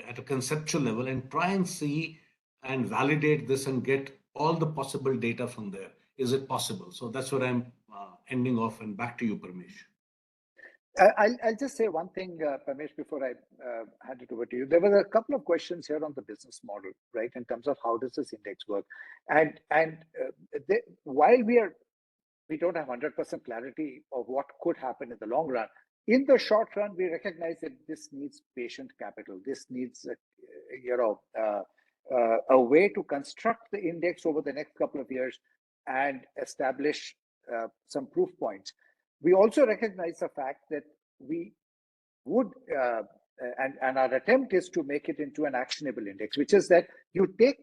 at a conceptual level and try and see and validate this and get all the possible data from there. Is it possible? So that's what I'm ending off, and back to you, Parmesh. I'll just say one thing, Parmesh, before I hand it over to you. There were a couple of questions here on the business model, right, in terms of how does this index work, and while we don't have 100% clarity of what could happen in the long run. In the short run, we recognize that this needs patient capital. This needs a way to construct the index over the next couple of years and establish some proof points. We also recognize the fact that we would, and our attempt is to make it into an actionable index, which is that you take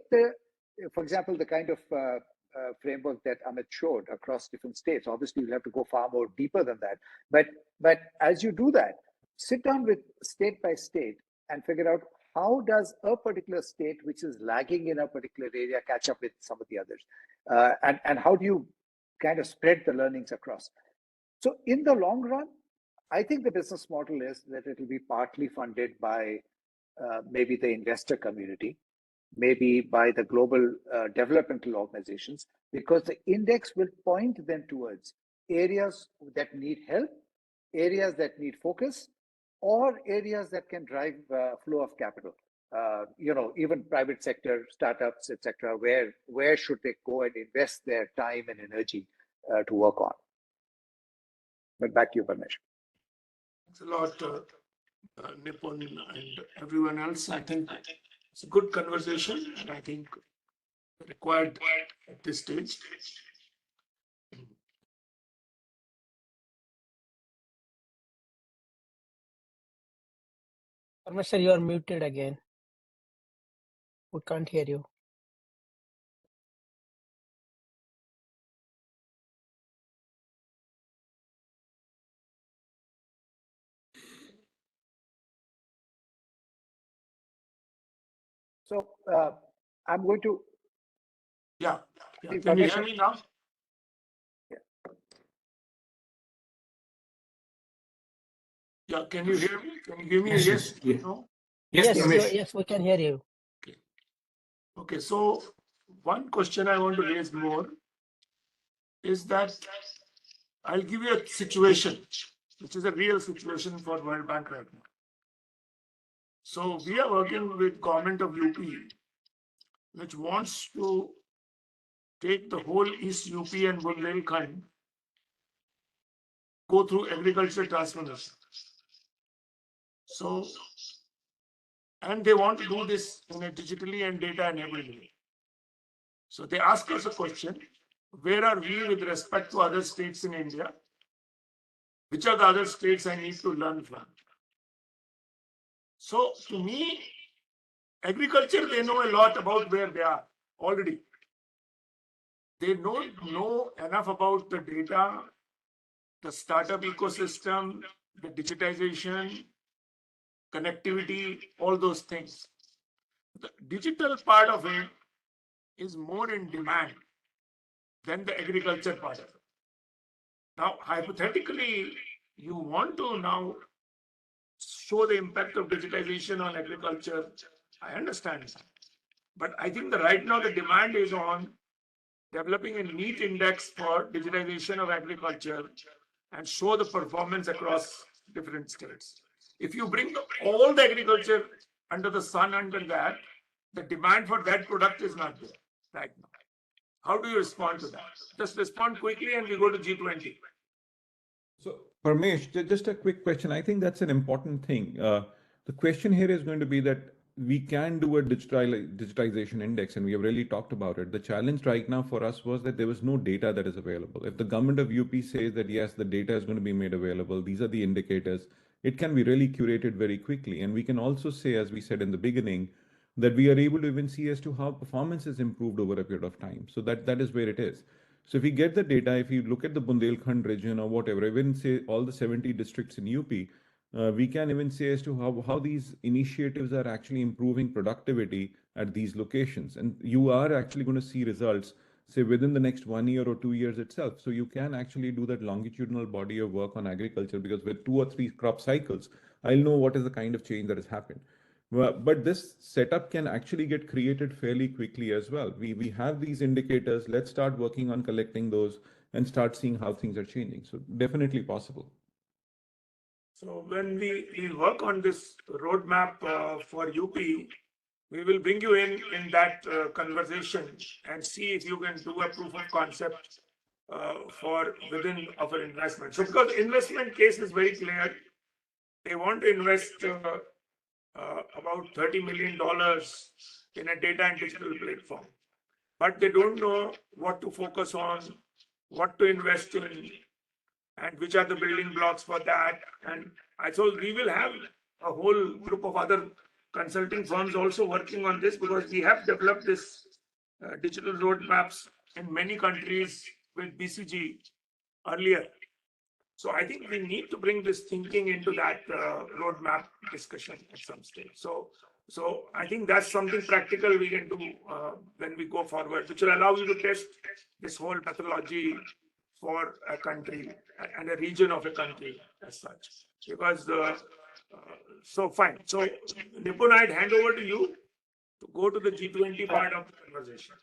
for example, the kind of framework that Amit showed across different states. Obviously, you'll have to go far more deeper than that. But as you do that, sit down with state by state and figure out how does a particular state which is lagging in a particular area catch up with some of the others, and how do you kind of spread the learnings across. So in the long run, I think the business model is that it will be partly funded by maybe the investor community, maybe by the global developmental organizations, because the index will point them towards areas that need help, areas that need focus, or areas that can drive flow of capital. Even private sector startups, etc. Where should they go and invest their time and energy to work on? But back to you, Parmesh. Thanks a lot, Nipun and everyone else. I think it's a good conversation, and I think required at this stage. Sir, you are muted again. We can't hear you. So I'm going to. Yeah. Can you hear me now? Yeah. Can you hear me? Can you give me a yes? No? Yes, we can hear you. Okay. So one question I want to raise more is that I'll give you a situation, which is a real situation for World Bank right now. So we are working with government of UP, which wants to take the whole East UP and Bundelkhand, go through agriculture transformation. So, and they want to do this in a digitally and data enabled way. So they ask us a question, where are we with respect to other states in India? Which are the other states I need to learn from? So to me, agriculture, they know a lot about where they are already. They don't know enough about the data, the startup ecosystem, the digitization, connectivity, all those things. The digital part of it is more in demand than the agriculture part of it. Now, hypothetically, you want to now show the impact of digitization on agriculture. I understand that. But I think that right now the demand is on developing a neat index for digitization of agriculture and show the performance across different states. If you bring all the agriculture under the sun under that, the demand for that product is not there right now. How do you respond to that? Just respond quickly and we go to G20. So, Parmesh, just a quick question. I think that's an important thing. The question here is going to be that we can do a digitization index, and we have really talked about it. The challenge right now for us was that there was no data that is available. If the government of UP says that yes, the data is going to be made available, these are the indicators, it can be really curated very quickly. And we can also say, as we said in the beginning, that we are able to even see as to how performance is improved over a period of time. So that is where it is. So if we get the data, if you look at the Bundelkhand region or whatever, even say all the 70 districts in UP, we can even say as to how these initiatives are actually improving productivity at these locations. And you are actually going to see results, say, within the next 1 year or 2 years itself. So you can actually do that longitudinal body of work on agriculture, because with 2 or 3 crop cycles, I'll know what is the kind of change that has happened. But this setup can actually get created fairly quickly as well. We have these indicators. Let's start working on collecting those and start seeing how things are changing. So definitely possible. So when we work on this roadmap for UP, we will bring you in that conversation and see if you can do a proof of concept for within of an investment. So because investment case is very clear, they want to invest about $30 million in a data and digital platform, but they don't know what to focus on, what to invest in, and which are the building blocks for that. And I thought we will have a whole group of other consulting firms also working on this, because we have developed this digital roadmaps in many countries with BCG earlier. So I think we need to bring this thinking into that roadmap discussion at some stage. So I think that's something practical we can do when we go forward, which will allow you to test this whole methodology for a country and a region of a country as such. Because so fine. So Nipun, I'd hand over to you to go to the G20 part of the conversation.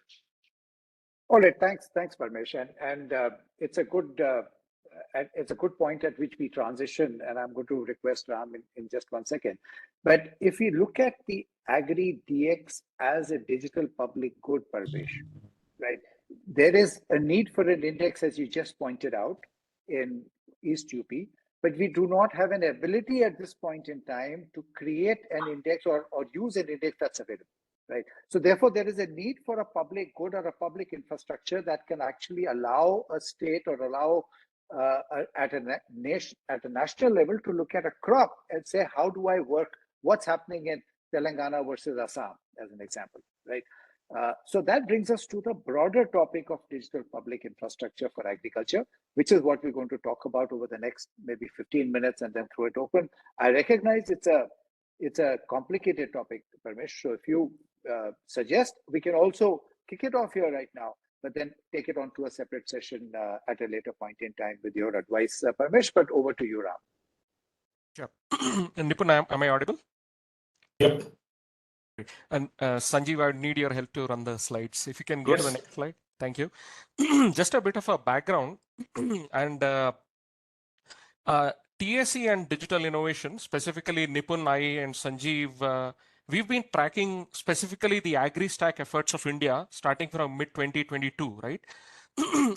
All right, thanks, Parmesh, and it's a good point at which we transition, and I'm going to request Ram in just 1 second. But if we look at the AgriDx as a digital public good, Parmesh, right? There is a need for an index, as you just pointed out, in East UP, but we do not have an ability at this point in time to create an index or use an index that's available. Right. So therefore, there is a need for a public good or a public infrastructure that can actually allow a state or allow at a national level to look at a crop and say, how do I work? What's happening in Telangana versus Assam, as an example, right? So that brings us to the broader topic of digital public infrastructure for agriculture, which is what we're going to talk about over the next maybe 15 minutes and then throw it open. I recognize it's a complicated topic, Parmesh. So if you suggest, we can also kick it off here right now, but then take it on to a separate session at a later point in time with your advice, Parmesh. But over to you, Ram. Sure. And Nipun, am I audible? Yep. And Sanjeev, I would need your help to run the slides. If you can go to the next slide. Thank you. Just a bit of a background and TSE and digital innovation, specifically Nipun, I and Sanjeev we've been tracking specifically the agri-stack efforts of India starting from mid-2022, right?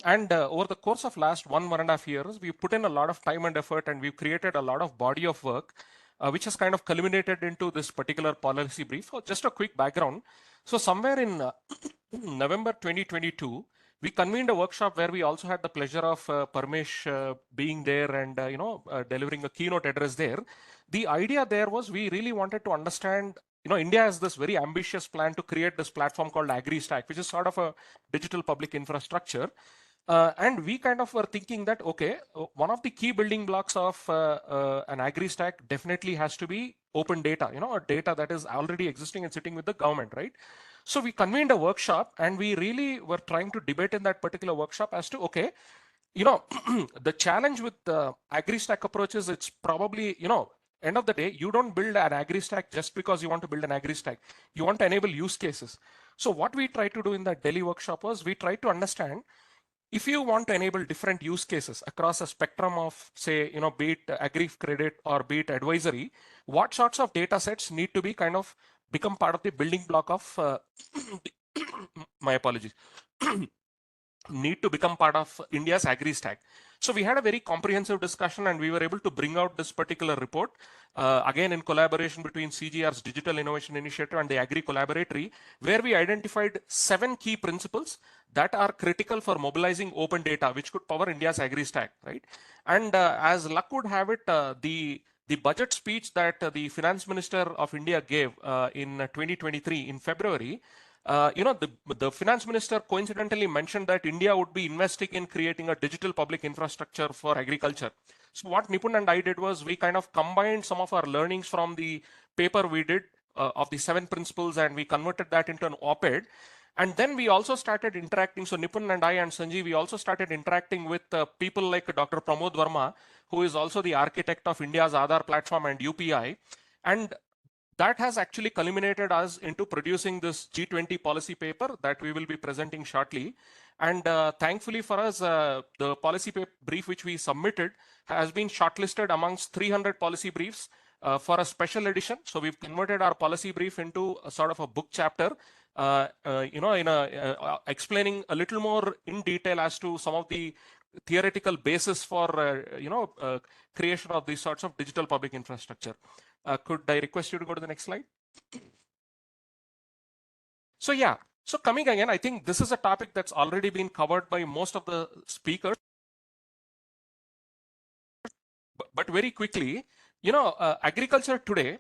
And over the course of last 1.5 years, we've put in a lot of time and effort, and we've created a lot of body of work, which has kind of culminated into this particular policy brief. So just a quick background. So somewhere in November 2022, we convened a workshop where we also had the pleasure of Parmesh being there and delivering a keynote address there. The idea there was we really wanted to understand, India has this very ambitious plan to create this platform called AgriStack, which is sort of a digital public infrastructure. And we kind of were thinking that, okay, one of the key building blocks of an AgriStack definitely has to be open data, a data that is already existing and sitting with the government, right? So we convened a workshop, and we really were trying to debate in that particular workshop as to, okay, the challenge with the AgriStack approach is it's probably, end of the day, you don't build an AgriStack just because you want to build an AgriStack. You want to enable use cases. So what we tried to do in that Delhi workshop was we tried to understand, if you want to enable different use cases across a spectrum of, say, be it agri credit or be it advisory, what sorts of data sets need to be kind of become part of the building block of, my apologies, need to become part of India's AgriStack. So we had a very comprehensive discussion, and we were able to bring out this particular report, again in collaboration between CGIAR's Digital Innovation Initiative and the Agri Collaboratory, where we identified 7 key principles that are critical for mobilizing open data, which could power India's AgriStack, right? And as luck would have it, the budget speech that the Finance Minister of India gave in 2023 in February, the finance minister coincidentally mentioned that India would be investing in creating a digital public infrastructure for agriculture. So what Nipun and I did was we kind of combined some of our learnings from the paper we did of the 7 principles, and we converted that into an op-ed. And then we also started interacting. So Nipun and I and Sanjeev, we also started interacting with people like Dr. Pramod Verma, who is also the architect of India's Aadhaar platform and UPI. And that has actually culminated us into producing this G20 policy paper that we will be presenting shortly. And thankfully for us, the policy brief which we submitted has been shortlisted amongst 300 policy briefs for a special edition. So we've converted our policy brief into a sort of a book chapter, explaining a little more in detail as to some of the theoretical basis for creation of these sorts of digital public infrastructure. Could I request you to go to the next slide? So yeah, so coming again, I think this is a topic that's already been covered by most of the speakers. But very quickly, agriculture today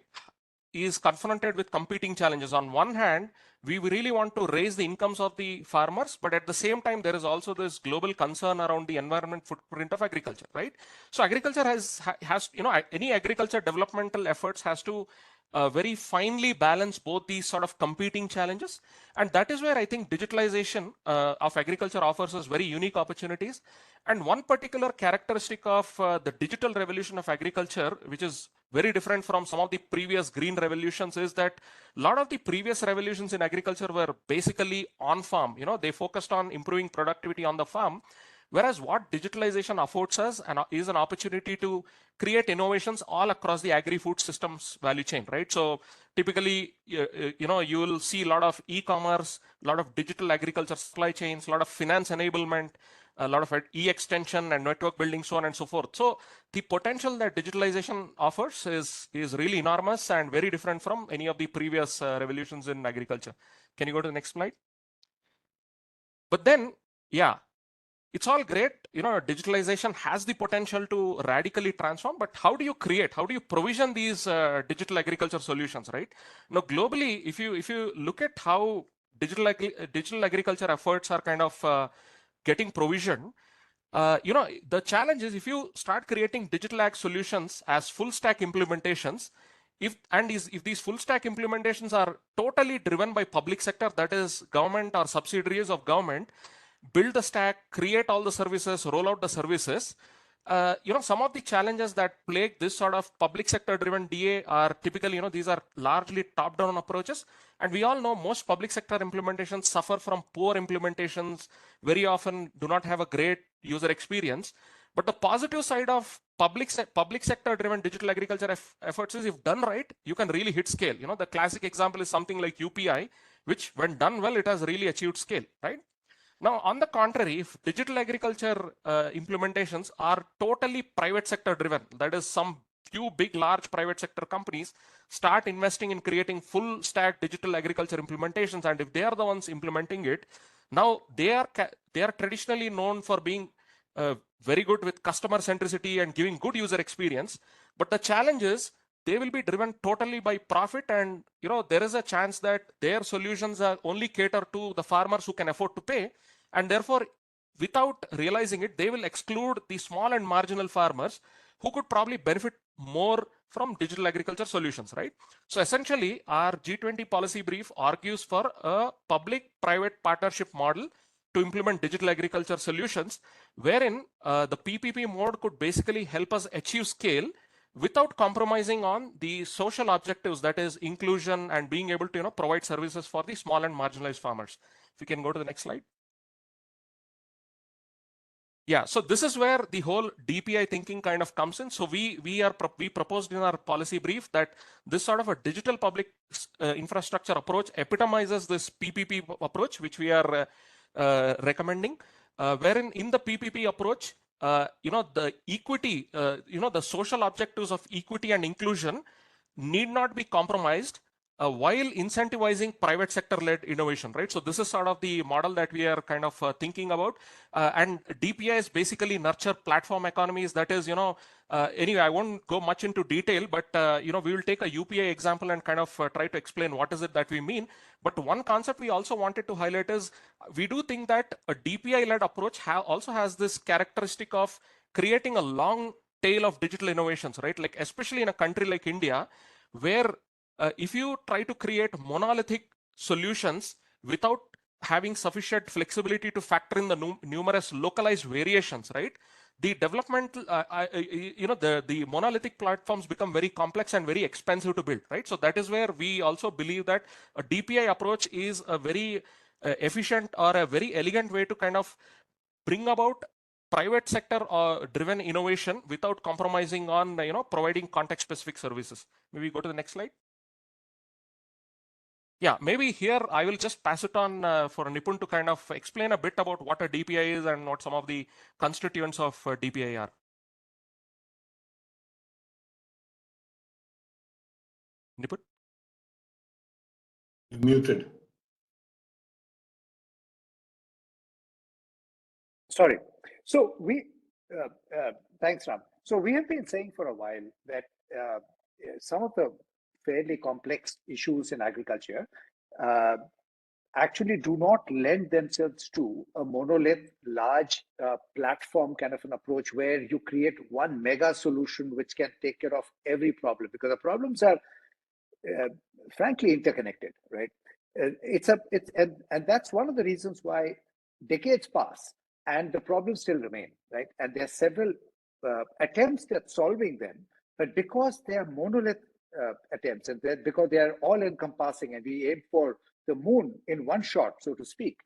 is confronted with competing challenges. On one hand, we really want to raise the incomes of the farmers, but at the same time, there is also this global concern around the environment footprint of agriculture, right? So agriculture has any agriculture developmental efforts has to very finely balance both these sort of competing challenges. And that is where I think digitalization of agriculture offers us very unique opportunities. And one particular characteristic of the digital revolution of agriculture, which is very different from some of the previous green revolutions, is that a lot of the previous revolutions in agriculture were basically on farm. They focused on improving productivity on the farm. Whereas what digitalization affords us is an opportunity to create innovations all across the agri-food systems value chain, right? So typically, you will see a lot of e-commerce, a lot of digital agriculture supply chains, a lot of finance enablement, a lot of e-extension and network building, so on and so forth. So the potential that digitalization offers is really enormous and very different from any of the previous revolutions in agriculture. Can you go to the next slide? But then, yeah, it's all great. Digitalization has the potential to radically transform, but how do you provision these digital agriculture solutions, right? Now, globally, if you look at how digital agriculture efforts are kind of getting provisioned, the challenge is if you start creating digital ag solutions as full stack implementations, if these full stack implementations are totally driven by public sector, that is government or subsidiaries of government, build the stack, create all the services, roll out the services. Some of the challenges that plague this sort of public sector driven DA are typically, these are largely top down approaches. And we all know most public sector implementations suffer from poor implementations, very often do not have a great user experience. But the positive side of public sector driven digital agriculture efforts is, if done right, you can really hit scale. You know, the classic example is something like UPI, which when done well, it has really achieved scale, right? Now, on the contrary, if digital agriculture implementations are totally private sector driven, that is, some few big, large private sector companies start investing in creating full stack digital agriculture implementations, and if they are the ones implementing it, now they are traditionally known for being very good with customer centricity and giving good user experience. But the challenge is they will be driven totally by profit, and there is a chance that their solutions are only cater to the farmers who can afford to pay, and therefore, without realizing it, they will exclude the small and marginal farmers who could probably benefit more from digital agriculture solutions, right? So essentially, our G20 policy brief argues for a public-private partnership model to implement digital agriculture solutions, wherein the PPP mode could basically help us achieve scale without compromising on the social objectives, that is inclusion and being able to provide services for the small and marginalized farmers. If we can go to the next slide. Yeah, so this is where the whole DPI thinking kind of comes in. So we proposed in our policy brief that this sort of a digital public infrastructure approach epitomizes this PPP approach, which we are recommending, wherein in the PPP approach, the equity, the social objectives of equity and inclusion need not be compromised while incentivizing private sector-led innovation, right? So this is sort of the model that we are kind of thinking about. And DPIs basically nurture platform economies. That is, anyway, I won't go much into detail, but, we will take a UPI example and kind of try to explain what is it that we mean. But one concept we also wanted to highlight is we do think that a DPI-led approach also has this characteristic of creating a long tail of digital innovations, right? Like, especially in a country like India, where if you try to create monolithic solutions without having sufficient flexibility to factor in the numerous localized variations, right? The development, the monolithic platforms become very complex and very expensive to build, right? So that is where we also believe that a DPI approach is a very efficient or a very elegant way to kind of bring about private sector driven innovation without compromising on providing context specific services. Maybe go to the next slide. Yeah, maybe here I will just pass it on for Nipun to kind of explain a bit about what a DPI is and what some of the constituents of DPI are. Nipun? You're muted. Sorry. So thanks, Ram. So we have been saying for a while that some of the fairly complex issues in agriculture actually do not lend themselves to a monolith, large platform kind of an approach where you create one mega solution which can take care of every problem, because the problems are frankly interconnected, right? And that's one of the reasons why decades pass and the problems still remain, right? And there are several attempts at solving them, but because they are monolith attempts, and because they are all encompassing and we aim for the moon in one shot, so to speak,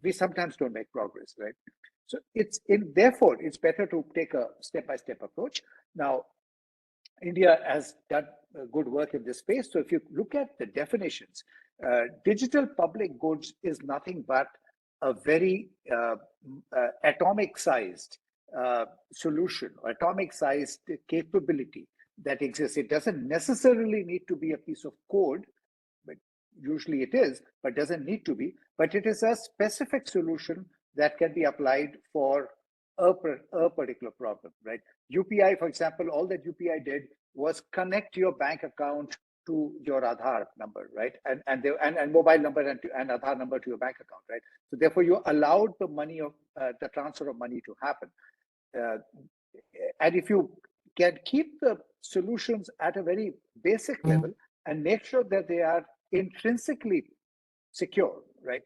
we sometimes don't make progress, right? So therefore, it's better to take a step-by-step approach. Now, India has done good work in this space. So if you look at the definitions, digital public goods is nothing but a very atomic-sized solution, or atomic-sized capability that exists. It doesn't necessarily need to be a piece of code, but usually it is, but doesn't need to be. But it is a specific solution that can be applied for a particular problem, right? UPI, for example, all that UPI did was connect your bank account to your Aadhaar number, right? And mobile number and Aadhaar number to your bank account, right? So therefore, you allowed the money of the transfer of money to happen. And if you can keep the solutions at a very basic level and make sure that they are intrinsically secure, right?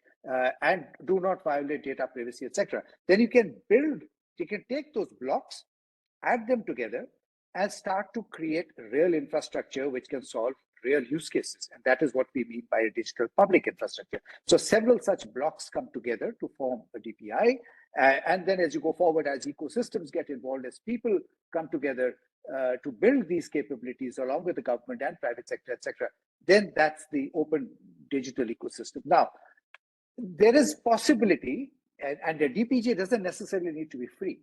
And do not violate data privacy, etc. Then you can take those blocks, add them together, and start to create real infrastructure which can solve real use cases. And that is what we mean by a digital public infrastructure. So several such blocks come together to form a DPI. And then as you go forward, as ecosystems get involved, as people come together to build these capabilities along with the government and private sector, etc., then that's the open digital ecosystem. Now, there is possibility, and the DPG doesn't necessarily need to be free,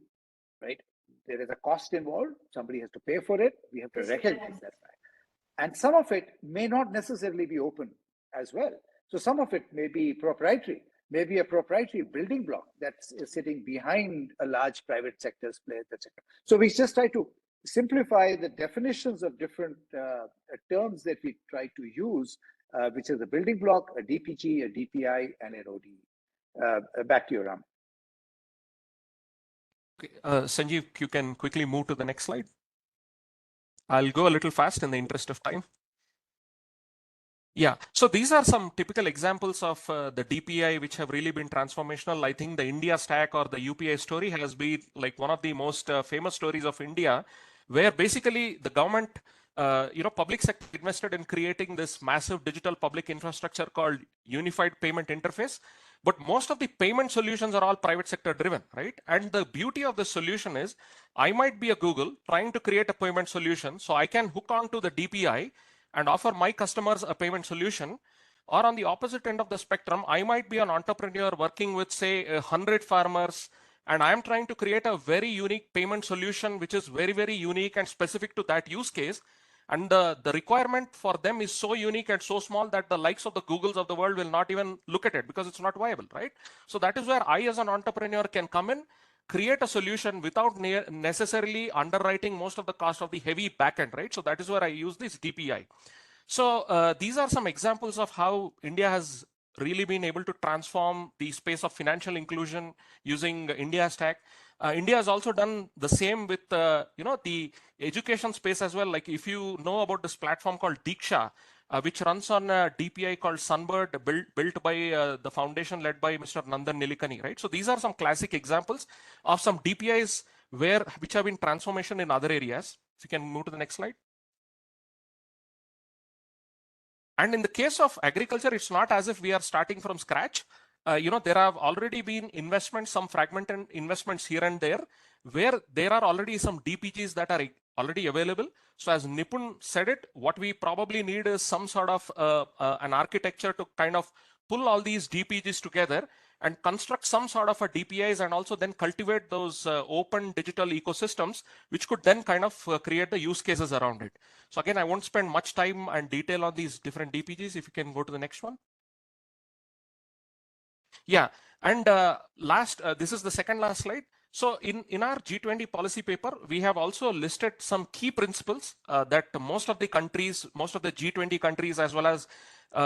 right? There is a cost involved. Somebody has to pay for it. We have to recognize that fact. And some of it may not necessarily be open as well. So some of it may be proprietary, maybe a proprietary building block that's sitting behind a large private sector's place, etc. So we just try to simplify the definitions of different terms that we try to use, which is a building block, a DPG, a DPI, and an ODE. Back to you, Ram. Okay. Sanjeev, you can quickly move to the next slide. I'll go a little fast in the interest of time. Yeah, so these are some typical examples of the DPI which have really been transformational. I think the India stack or the UPI story has been like one of the most famous stories of India, where basically the government, public sector invested in creating this massive digital public infrastructure called Unified Payment Interface. But most of the payment solutions are all private sector driven, right? And the beauty of the solution is I might be a Google trying to create a payment solution. So I can hook on to the DPI and offer my customers a payment solution. Or on the opposite end of the spectrum, I might be an entrepreneur working with, say, 100 farmers, and I'm trying to create a very unique payment solution, which is very, very unique and specific to that use case. And the requirement for them is so unique and so small that the likes of the Googles of the world will not even look at it because it's not viable, right? So that is where I, as an entrepreneur, can come in, create a solution without necessarily underwriting most of the cost of the heavy backend, right? So that is where I use this DPI. So these are some examples of how India has really been able to transform the space of financial inclusion using India stack. India has also done the same with the education space as well. Like if you know about this platform called Diksha, which runs on a DPI called Sunbird, built by the foundation led by Mr. Nandan Nilikani, right? So these are some classic examples of some DPIs which have been transformation in other areas. If you can move to the next slide. And in the case of agriculture, it's not as if we are starting from scratch. There have already been investments, some fragmented investments here and there, where there are already some DPGs that are already available. So as Nipun said it, what we probably need is some sort of an architecture to kind of pull all these DPGs together and construct some sort of a DPIs and also then cultivate those open digital ecosystems, which could then kind of create the use cases around it. So again, I won't spend much time and detail on these different DPGs. If you can go to the next one. Yeah, and this is the second last slide. So in our G20 policy paper, we have also listed some key principles that most of the G20 countries, as well as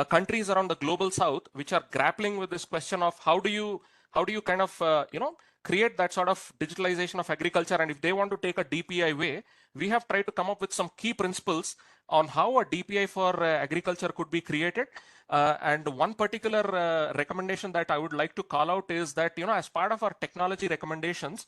countries around the global south, which are grappling with this question of how do you kind of create that sort of digitalization of agriculture, and if they want to take a DPI way, we have tried to come up with some key principles on how a DPI for agriculture could be created. And one particular recommendation that I would like to call out is that, as part of our technology recommendations,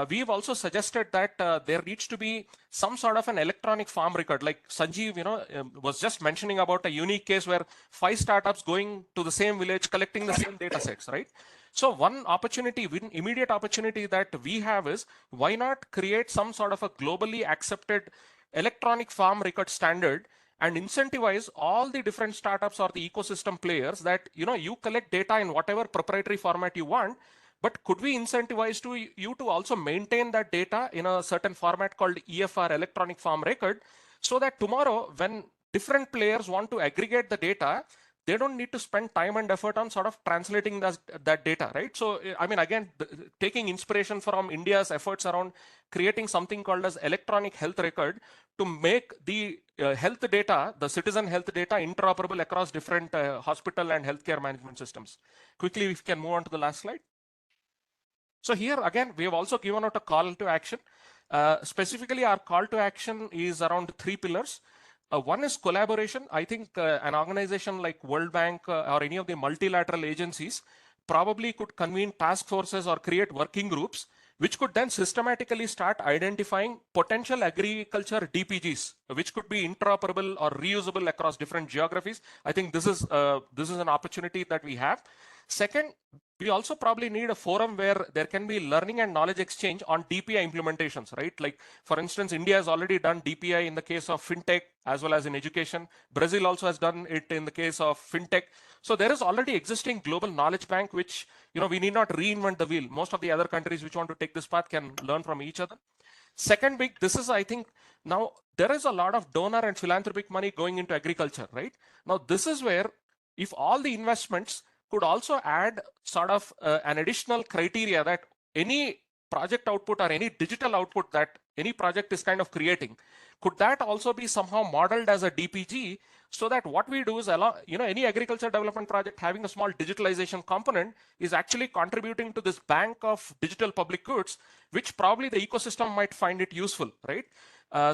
we've also suggested that there needs to be some sort of an electronic farm record. Like Sanjeev, was just mentioning about a unique case where 5 startups going to the same village, collecting the same data sets, right? So one immediate opportunity that we have is, why not create some sort of a globally accepted electronic farm record standard and incentivize all the different startups or the ecosystem players that, you collect data in whatever proprietary format you want, but could we incentivize you to also maintain that data in a certain format called EFR, electronic farm record, so that tomorrow when different players want to aggregate the data, they don't need to spend time and effort on sort of translating that data, right? So, I mean, again, taking inspiration from India's efforts around creating something called as electronic health record to make the health data, the citizen health data, interoperable across different hospital and healthcare management systems. Quickly, if you can move on to the last slide. So here, again, we have also given out a call to action. Specifically, our call to action is around 3 pillars. One is collaboration. I think an organization like World Bank or any of the multilateral agencies probably could convene task forces or create working groups, which could then systematically start identifying potential agriculture DPGs, which could be interoperable or reusable across different geographies. I think this is an opportunity that we have. Second, we also probably need a forum where there can be learning and knowledge exchange on DPI implementations, right? Like, for instance, India has already done DPI in the case of fintech as well as in education. Brazil also has done it in the case of fintech. So there is already existing global knowledge bank, which, we need not reinvent the wheel. Most of the other countries which want to take this path can learn from each other. Second big, this is, I think, now there is a lot of donor and philanthropic money going into agriculture, right? Now, this is where, if all the investments could also add sort of an additional criteria that any project output or any digital output that any project is kind of creating, could that also be somehow modeled as a DPG, so that what we do is allow, any agriculture development project having a small digitalization component is actually contributing to this bank of digital public goods, which probably the ecosystem might find it useful, right?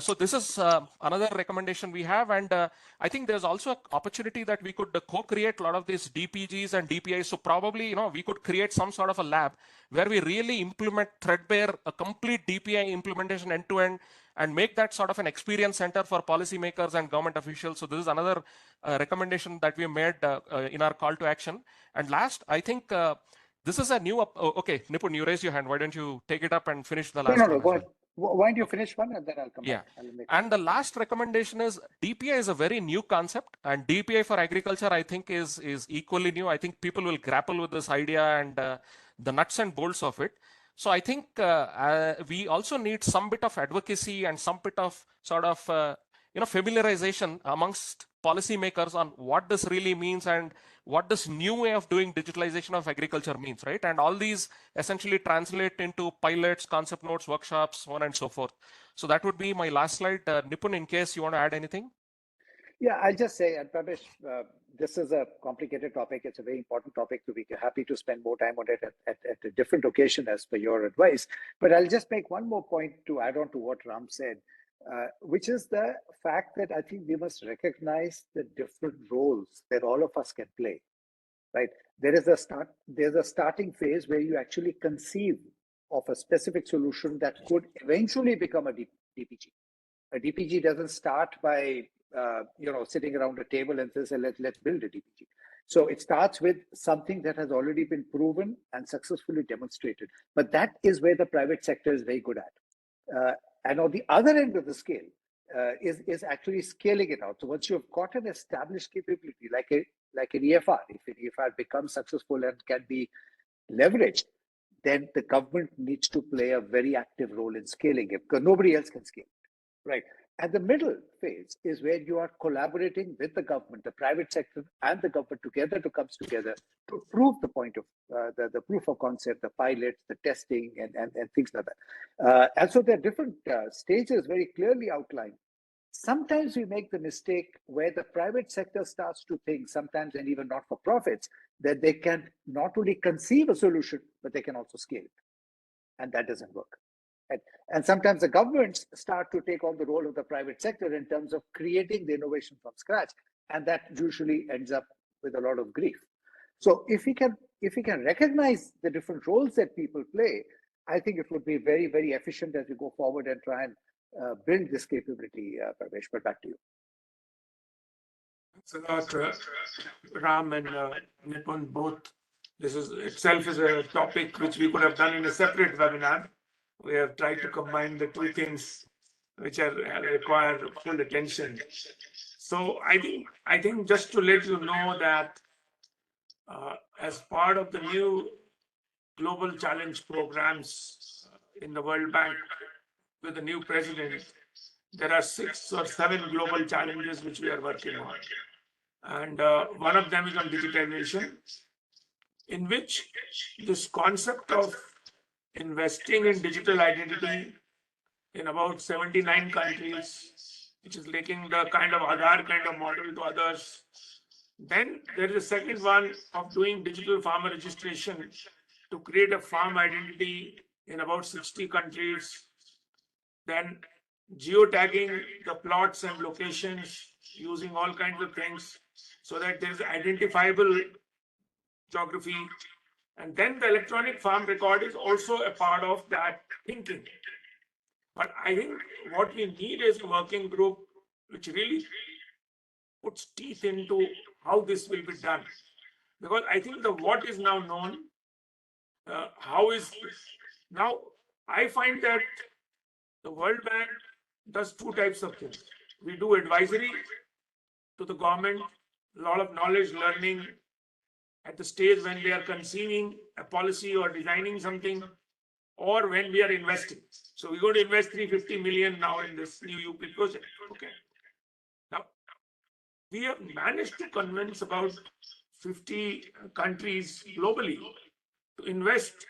So this is another recommendation we have, and I think there's also an opportunity that we could co-create a lot of these DPGs and DPIs. So probably, we could create some sort of a lab where we really implement threadbare, a complete DPI implementation end-to-end, and make that sort of an experience center for policymakers and government officials. So this is another recommendation that we made in our call to action. And last, I think this is a new, okay, Nipun, you raised your hand. Why don't you take it up and finish the last one? No, go ahead. Why don't you finish one and then I'll come back. And the last recommendation is DPI is a very new concept, and DPI for agriculture, I think, is equally new. I think people will grapple with this idea and the nuts and bolts of it. So I think we also need some bit of advocacy and some bit of sort of familiarization amongst policymakers on what this really means and what this new way of doing digitalization of agriculture means, right? And all these essentially translate into pilots, concept notes, workshops, so on and so forth. So that would be my last slide. Nipun, in case you want to add anything. Yeah, I'll just say, and Pramesh, this is a complicated topic. It's a very important topic, so we're happy to spend more time on it at a different occasion as per your advice. But I'll just make one more point to add on to what Ram said, which is the fact that I think we must recognize the different roles that all of us can play, right? There's a starting phase where you actually conceive of a specific solution that could eventually become a DPG. A DPG doesn't start by sitting around a table and say, let's build a DPG. So it starts with something that has already been proven and successfully demonstrated. But that is where the private sector is very good at. And on the other end of the scale is actually scaling it out. So once you've got an established capability, like an EFR, if an EFR becomes successful and can be leveraged, then the government needs to play a very active role in scaling it, because nobody else can scale it, right? And the middle phase is where you are collaborating with the government, the private sector and the government together to prove the point of the proof of concept, the pilots, the testing, and things like that. And so there are different stages very clearly outlined. Sometimes we make the mistake where the private sector starts to think, sometimes, and even not for profits, that they can not only conceive a solution, but they can also scale it. And that doesn't work. And sometimes the governments start to take on the role of the private sector in terms of creating the innovation from scratch. And that usually ends up with a lot of grief. So if we can recognize the different roles that people play, I think it would be very, very efficient as we go forward and try and build this capability, Parvesh. But back to you. Thanks a lot, Ram and Nipun, both. This is itself is a topic which we could have done in a separate webinar. We have tried to combine the two things which require full attention. So I think just to let you know that as part of the new global challenge programs in the World Bank with the new president, there are 6 or 7 global challenges which we are working on. And one of them is on digitalization, in which this concept of investing in digital identity in about 79 countries, which is linking the kind of Aadhaar kind of model to others. Then there is a second one of doing digital farmer registration to create a farm identity in about 60 countries. Then geotagging the plots and locations using all kinds of things so that there is identifiable geography. And then the electronic farm record is also a part of that thinking. But I think what we need is a working group which really puts teeth into how this will be done. because I think the what is now known. How is now? I find that the World Bank does two types of things. We do advisory to the government, a lot of knowledge learning at the stage when they are conceiving a policy or designing something, or when we are investing. So we're going to invest 350 million now in this new UP project. Okay. Now, we have managed to convince about 50 countries globally to invest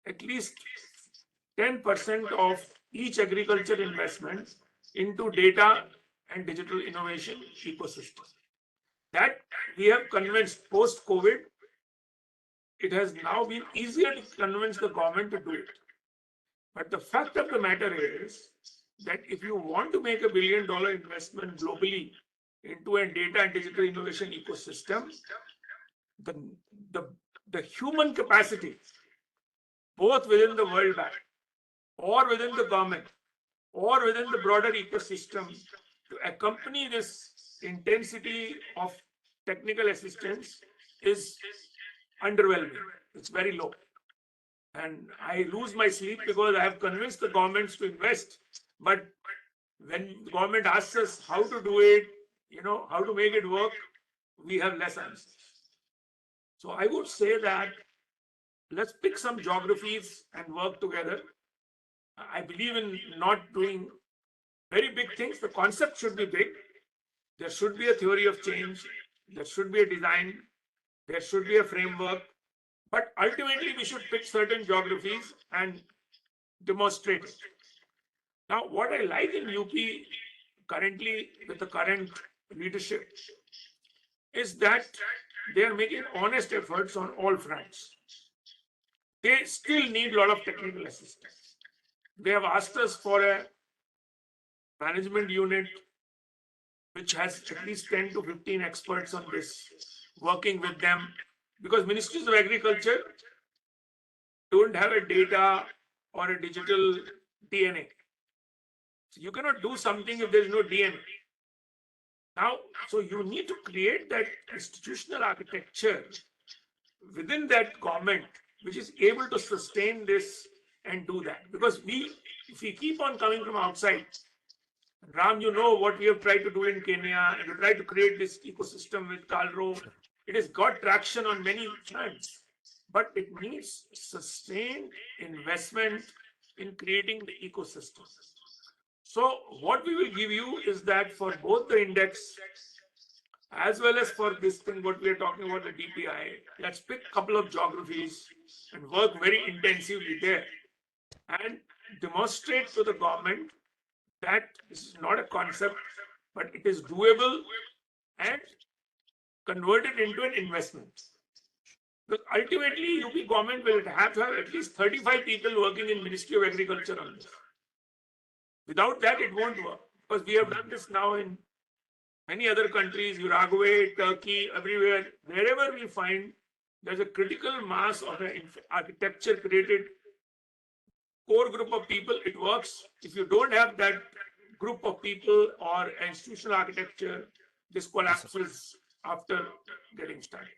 at least 10% of each agriculture investment into data and digital innovation ecosystem. That we have convinced post-COVID, it has now been easier to convince the government to do it. But the fact of the matter is that if you want to make $1 billion investment globally into a data and digital innovation ecosystem, the human capacity, both within the World Bank or within the government or within the broader ecosystem, to accompany this intensity of technical assistance is underwhelming. It's very low. And I lose my sleep because I have convinced the governments to invest. But when the government asks us how to do it, how to make it work, we have less answers. So I would say that let's pick some geographies and work together. I believe in not doing very big things. The concept should be big. There should be a theory of change. There should be a design. There should be a framework. But ultimately, we should pick certain geographies and demonstrate it. Now, what I like in UP currently with the current leadership is that they are making honest efforts on all fronts. They still need a lot of technical assistance. They have asked us for a management unit which has at least 10 to 15 experts on this, working with them, because ministries of agriculture don't have a data or a digital DNA. So you cannot do something if there is no DNA. Now, so you need to create that institutional architecture within that government, which is able to sustain this and do that. Because if we keep on coming from outside, Ram, you know what we have tried to do in Kenya, and we tried to create this ecosystem with Kalro. It has got traction on many fronts, but it needs sustained investment in creating the ecosystem. So what we will give you is that for both the index as well as for this thing, what we are talking about, the DPI, let's pick a couple of geographies and work very intensively there and demonstrate to the government that this is not a concept, but it is doable and convert it into an investment. Because ultimately, UP government will have to have at least 35 people working in Ministry of Agriculture on this. Without that, it won't work. Because we have done this now in many other countries, Uruguay, Turkey, everywhere. Wherever we find there's a critical mass of an architecture created core group of people, it works. If you don't have that group of people or institutional architecture, this collapses after getting started.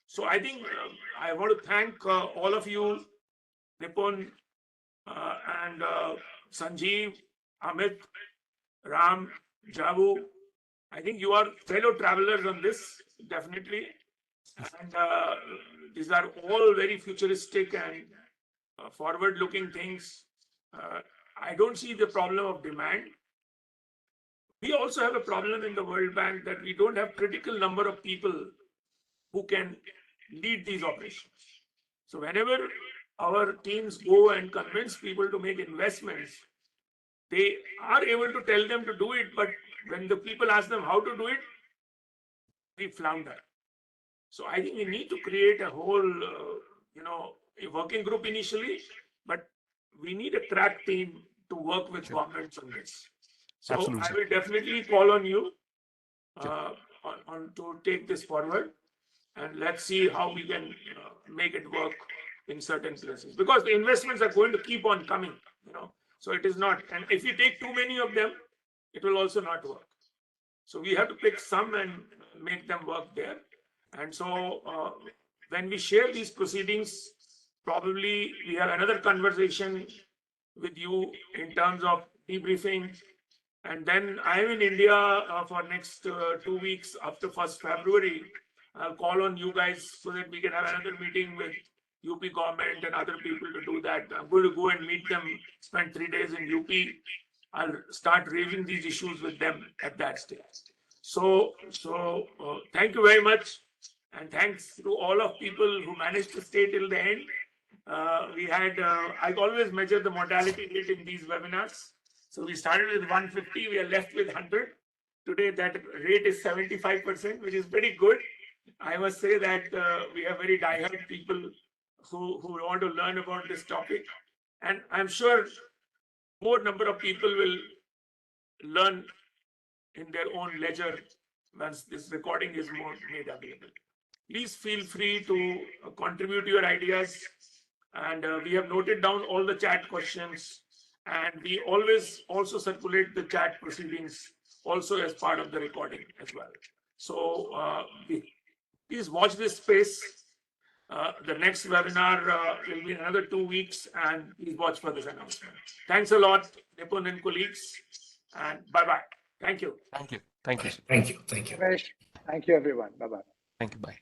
So I think I want to thank all of you, Nipun and Sanjeev, Amit, Ram, Javu. I think you are fellow travelers on this, definitely. And these are all very futuristic and forward-looking things. I don't see the problem of demand. We also have a problem in the World Bank that we don't have critical number of people who can lead these operations. So whenever our teams go and convince people to make investments, they are able to tell them to do it, but when the people ask them how to do it, we flounder. So I think we need to create a whole, a working group initially, but we need a crack team to work with governments on this. So Absolutely. I will definitely call on you to take this forward, and let's see how we can make it work in certain places, because the investments are going to keep on coming, so it is not, and if you take too many of them, it will also not work. So we have to pick some and make them work there. And so when we share these proceedings, probably we have another conversation with you in terms of debriefing. And then I'm in India for next 2 weeks after 1st February. I'll call on you guys so that we can have another meeting with UP government and other people to do that. I'm going to go and meet them, spend 3 days in UP. I'll start raising these issues with them at that stage. So thank you very much. And thanks to all of people who managed to stay till the end. We had, I always measure the mortality rate in these webinars. So we started with 150, we are left with 100. Today that rate is 75%, which is pretty good. I must say that we have very diehard people who want to learn about this topic. And I'm sure more number of people will learn in their own leisure once this recording is more made available. Please feel free to contribute your ideas. And we have noted down all the chat questions. And we always also circulate the chat proceedings also as part of the recording as well. So please watch this space. The next webinar will be in another 2 weeks, and please watch for this announcement. Thanks a lot, Nipun and colleagues, and bye-bye. Thank you. Thank you. Thank you. Thank you. Thank you. Thank you, everyone. Bye-bye. Thank you. Bye.